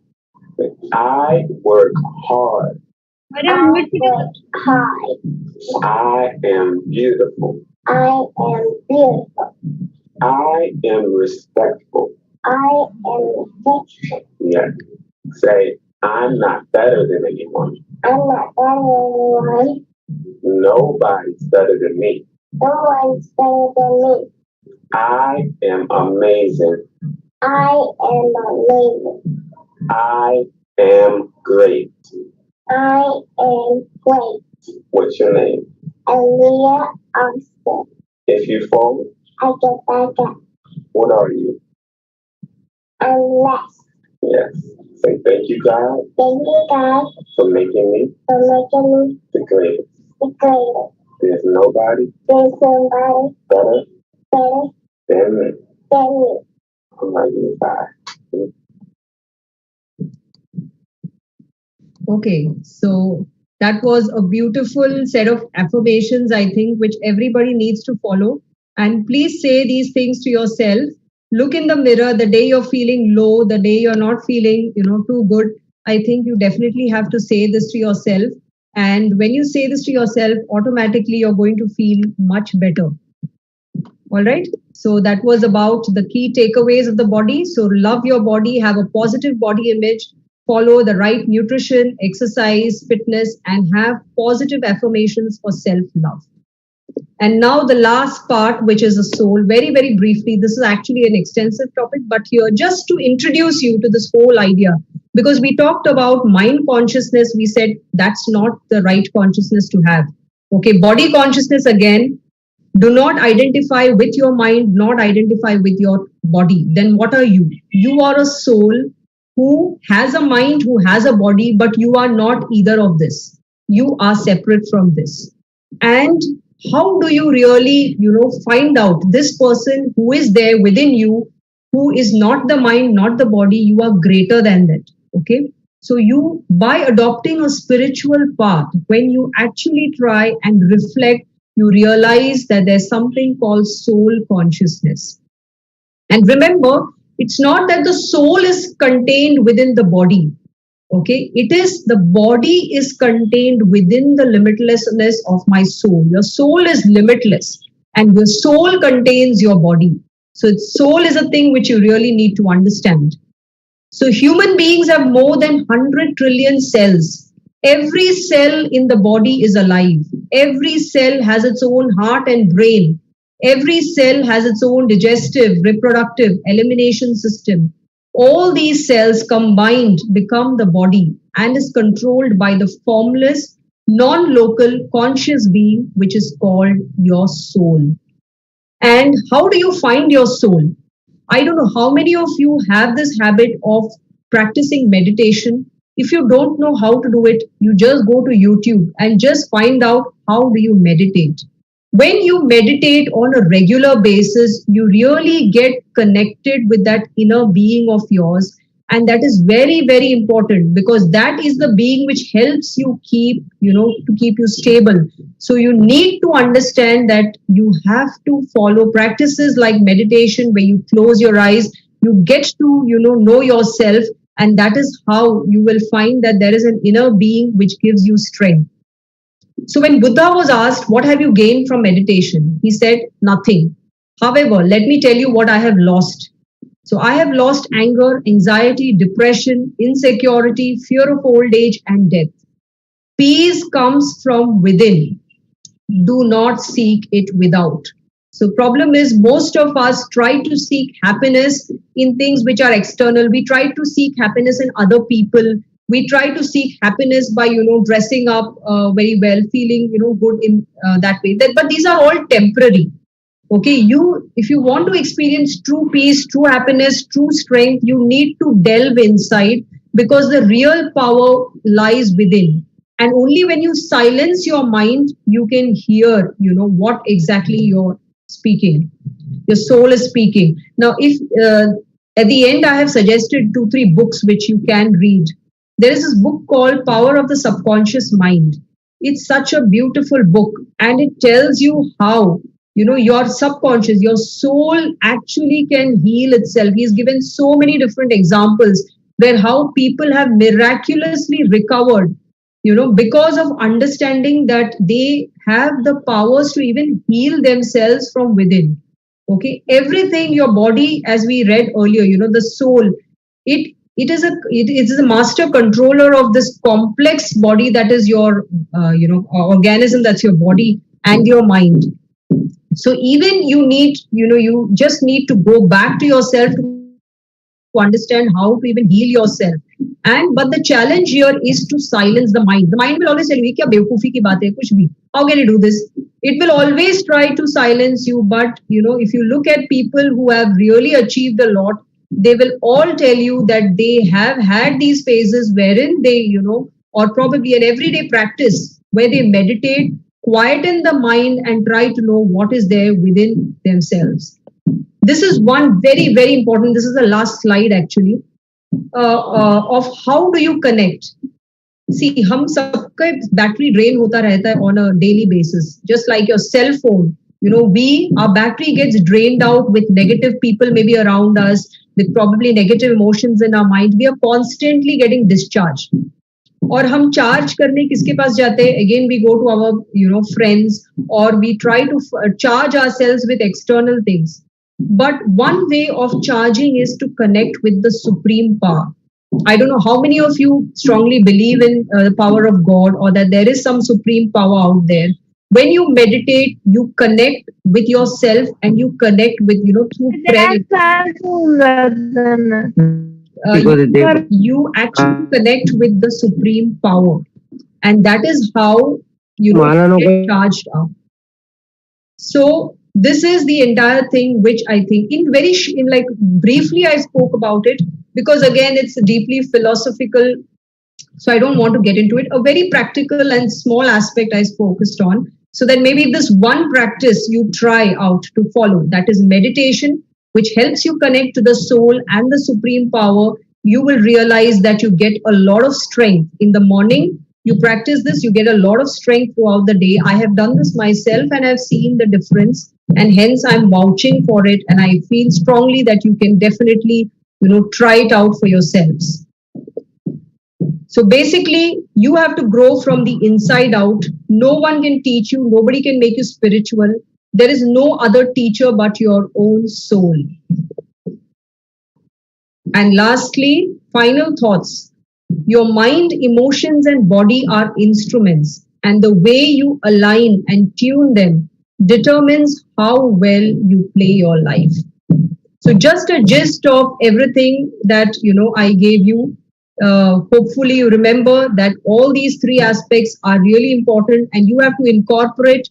Speaker 9: Say, I work hard.
Speaker 10: I work hard.
Speaker 9: I am beautiful.
Speaker 10: I am beautiful.
Speaker 9: I am respectful.
Speaker 10: I am respectful.
Speaker 9: Yeah. Say, I'm not better than anyone.
Speaker 10: I'm not better than anyone.
Speaker 9: Nobody's better than me.
Speaker 10: No one's better than me.
Speaker 9: I am amazing.
Speaker 10: I am amazing.
Speaker 9: I am great.
Speaker 10: I am great.
Speaker 9: What's your name?
Speaker 10: Aaliyah Austin.
Speaker 9: If you fall,
Speaker 10: I get back up.
Speaker 9: what are you?
Speaker 10: I'm less.
Speaker 9: Yes. Say thank you, God,
Speaker 10: Thank you, God,
Speaker 9: for making me
Speaker 10: for making me
Speaker 9: the greatest.
Speaker 10: the greatest.
Speaker 9: There's nobody
Speaker 10: There's somebody
Speaker 9: better
Speaker 10: better
Speaker 9: than me.
Speaker 10: than me.
Speaker 9: I'm not even tired.
Speaker 4: Okay, so that was a beautiful set of affirmations, I think, which everybody needs to follow. And please say these things to yourself. Look in the mirror the day you're feeling low, the day you're not feeling, too good. I think you definitely have to say this to yourself. And when you say this to yourself, automatically you're going to feel much better. All right. So that was about the key takeaways of the body. So love your body, have a positive body image, follow the right nutrition, exercise, fitness, and have positive affirmations for self-love. And now the last part, which is the soul. Very, very briefly, this is actually an extensive topic, but here just to introduce you to this whole idea, because we talked about mind consciousness, we said that's not the right consciousness to have. Okay, body consciousness again, Do not identify with your mind, not identify with your body. Then what are you? You are a soul who has a mind, who has a body, but you are not either of this. You are separate from this. And how do you really, find out this person who is there within you, who is not the mind, not the body, you are greater than that. Okay. So you, by adopting a spiritual path, when you actually try and reflect, you realize that there's something called soul consciousness. And remember, it's not that the soul is contained within the body. Okay, it is the body is contained within the limitlessness of my soul. Your soul is limitless, and your soul contains your body. So, soul is a thing which you really need to understand. So, human beings have more than 100 trillion cells. Every cell in the body is alive. Every cell has its own heart and brain. Every cell has its own digestive, reproductive, elimination system. All these cells combined become the body and is controlled by the formless, non-local conscious being, which is called your soul. And how do you find your soul? I don't know how many of you have this habit of practicing meditation. If you don't know how to do it, you just go to YouTube and just find out how do you meditate. When you meditate on a regular basis, you really get connected with that inner being of yours. And that is very, very important because that is the being which helps you keep, to keep you stable. So you need to understand that you have to follow practices like meditation where you close your eyes, you get to, know yourself. And that is how you will find that there is an inner being which gives you strength. So when Buddha was asked, what have you gained from meditation? He said, nothing. However, let me tell you what I have lost. So I have lost anger, anxiety, depression, insecurity, fear of old age and death. Peace comes from within. Do not seek it without. So problem is most of us try to seek happiness in things which are external. We try to seek happiness in other people. We try to seek happiness by, dressing up very well, feeling, good in that way. But these are all temporary. Okay, if you want to experience true peace, true happiness, true strength, you need to delve inside because the real power lies within. And only when you silence your mind, you can hear, what exactly you're speaking. Your soul is speaking. Now, if at the end, I have suggested 2-3 books which you can read. There is this book called Power of the Subconscious Mind. It's such a beautiful book and it tells you how, your subconscious, your soul actually can heal itself. He's given so many different examples where how people have miraculously recovered, because of understanding that they have the powers to even heal themselves from within. Okay, everything, your body, as we read earlier, the soul, it is a master controller of this complex body that is your organism, that's your body and your mind. So even you just need to go back to yourself to understand how to even heal yourself. But the challenge here is to silence the mind. The mind will always tell you, "Kya bewkufi ki baat hai, kuch bhi. How can you do this?" It will always try to silence you. But if you look at people who have really achieved a lot, they will all tell you that they have had these phases wherein they, or probably an everyday practice where they meditate, quieten the mind and try to know what is there within themselves. This is one very, very important, this is the last slide actually, of how do you connect. See, हम सबका battery drain होता रहता है on a daily basis, just like your cell phone. Our battery gets drained out with negative people maybe around us, with probably negative emotions in our mind. We are constantly getting discharged. और हम charge करने किसके पास जाते हैं? Again, we go to our friends, or we try to charge ourselves with external things. But one way of charging is to connect with the supreme power. I don't know how many of you strongly believe in the power of God, or that there is some supreme power out there. When you meditate, you connect with yourself and you connect with, through prayer. You actually connect with the supreme power. And that is how, get charged up. So this is the entire thing, which I think in like briefly I spoke about it, because again it's deeply philosophical, so I don't want to get into it. A very practical and small aspect I focused on, so that maybe this one practice you try out to follow, that is meditation, which helps you connect to the soul and the supreme power. You will realize that you get a lot of strength in the morning. You practice this, you get a lot of strength throughout the day. I have done this myself and I've seen the difference, and hence I'm vouching for it, and I feel strongly that you can definitely, try it out for yourselves. So basically, you have to grow from the inside out. No one can teach you, nobody can make you spiritual. There is no other teacher but your own soul. And lastly, final thoughts. Your mind, emotions, and body are instruments, and the way you align and tune them determines how well you play your life. So just a gist of everything that I gave you. Hopefully you remember that all these three aspects are really important, and you have to incorporate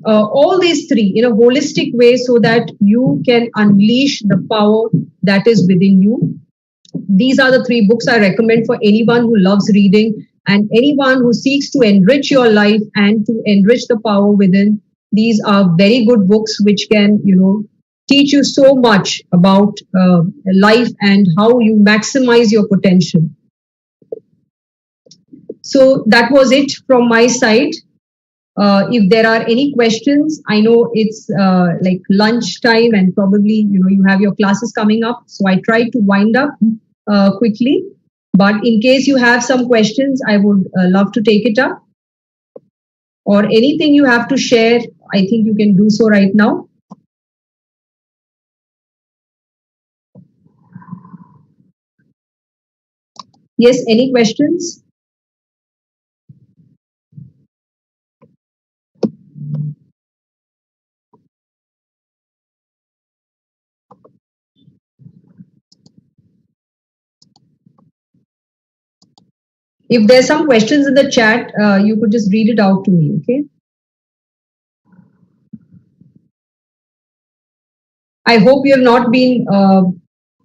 Speaker 4: all these three in a holistic way so that you can unleash the power that is within you. These are the three books I recommend for anyone who loves reading and anyone who seeks to enrich your life and to enrich the power within. These are very good books which can teach you so much about life and how you maximize your potential. So that was it from my side. If there are any questions, I know it's like lunch time and probably you have your classes coming up. So I tried to wind up quickly. But in case you have some questions, I would love to take it up. Or anything you have to share, I think you can do so right now. Yes, any questions? If there's some questions in the chat, you could just read it out to me, okay? I hope you have not been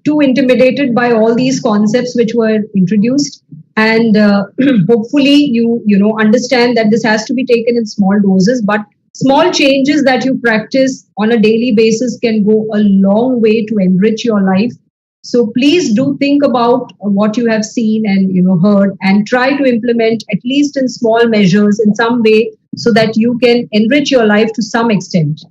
Speaker 4: too intimidated by all these concepts which were introduced, and hopefully you understand that this has to be taken in small doses, but small changes that you practice on a daily basis can go a long way to enrich your life. So please do think about what you have seen and heard, and try to implement at least in small measures in some way so that you can enrich your life to some extent.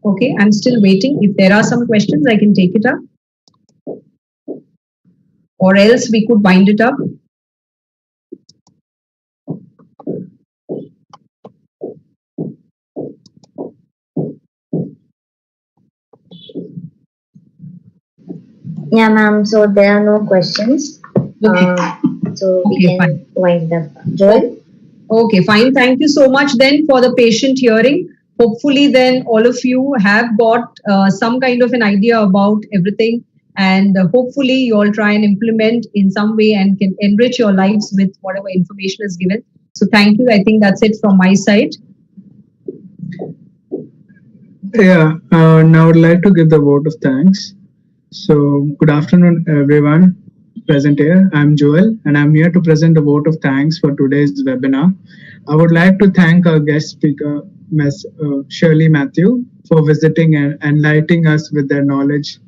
Speaker 4: Okay, I'm still waiting. If there are some questions, I can take it up. Or else we could wind it up.
Speaker 2: Yeah, ma'am. So there are no questions.
Speaker 4: Okay.
Speaker 2: So we can
Speaker 4: fine.
Speaker 2: wind up. Joel?
Speaker 4: Okay, fine. Thank you so much then for the patient hearing. Hopefully then all of you have got some kind of an idea about everything, and hopefully you all try and implement in some way and can enrich your lives with whatever information is given. So thank you. I think that's it from my side.
Speaker 11: Yeah, now I'd like to give the vote of thanks. So, good afternoon, everyone present here. I'm Joel, and I'm here to present a vote of thanks for today's webinar. I would like to thank our guest speaker, Ms. Shirley Matthew, for visiting and enlightening us with their knowledge.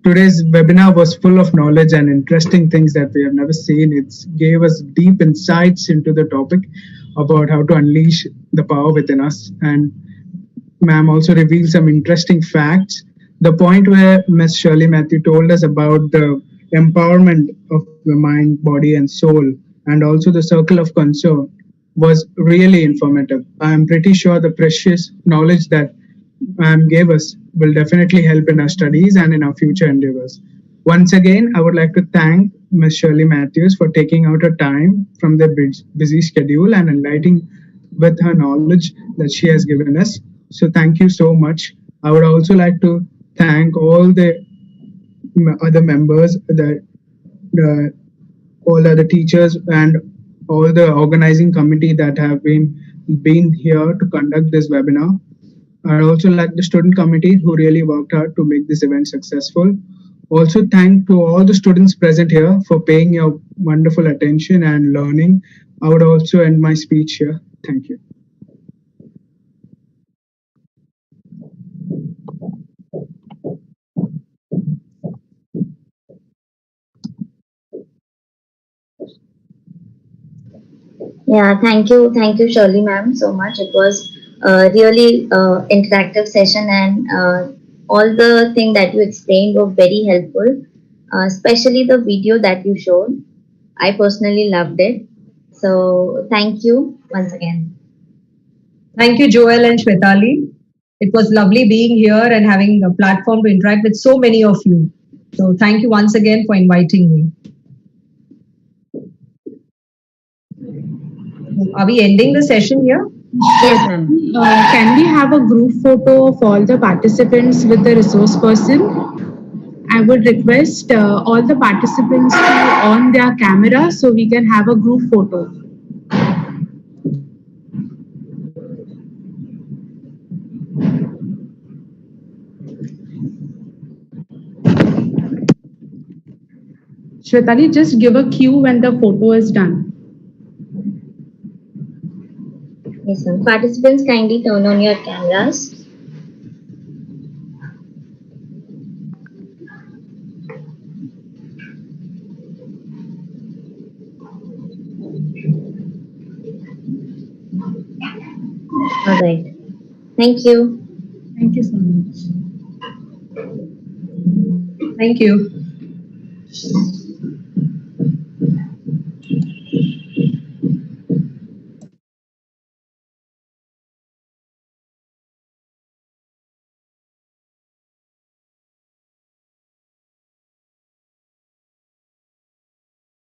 Speaker 11: Today's webinar was full of knowledge and interesting things that we have never seen. It gave us deep insights into the topic about how to unleash the power within us. And ma'am also revealed some interesting facts. The point where Ms. Shirley Matthew told us about the empowerment of the mind, body, and soul, and also the circle of concern, was really informative. I am pretty sure the precious knowledge that ma'am gave us will definitely help in our studies and in our future endeavors. Once again, I would like to thank Ms. Shirley Matthews for taking out her time from their busy schedule and enlightening with her knowledge that she has given us. So thank you so much. I would also like to thank all the other members, all the other teachers, and all the organizing committee that have been being here to conduct this webinar. I'd also like the student committee who really worked hard to make this event successful. Also, thank to all the students present here for paying your wonderful attention and learning. I would also end my speech here. Thank you.
Speaker 2: Yeah, thank you, Shirley ma'am, so much. It was a really interactive session, and all the thing that you explained were very helpful, especially the video that you showed. I personally loved it. So thank you once again.
Speaker 4: Thank you, Joel and Shwetali. It was lovely being here and having a platform to interact with so many of you. So thank you once again for inviting me. Are we ending the session here?
Speaker 2: Yes, ma'am.
Speaker 5: Can we have a group photo of all the participants with the resource person? I would request all the participants to on their camera so we can have a group photo. Shwetali, just give a cue when the photo is done.
Speaker 2: Yes, ma'am. Participants, kindly turn on your cameras. All right. Thank you.
Speaker 5: Thank you so much.
Speaker 4: Thank you.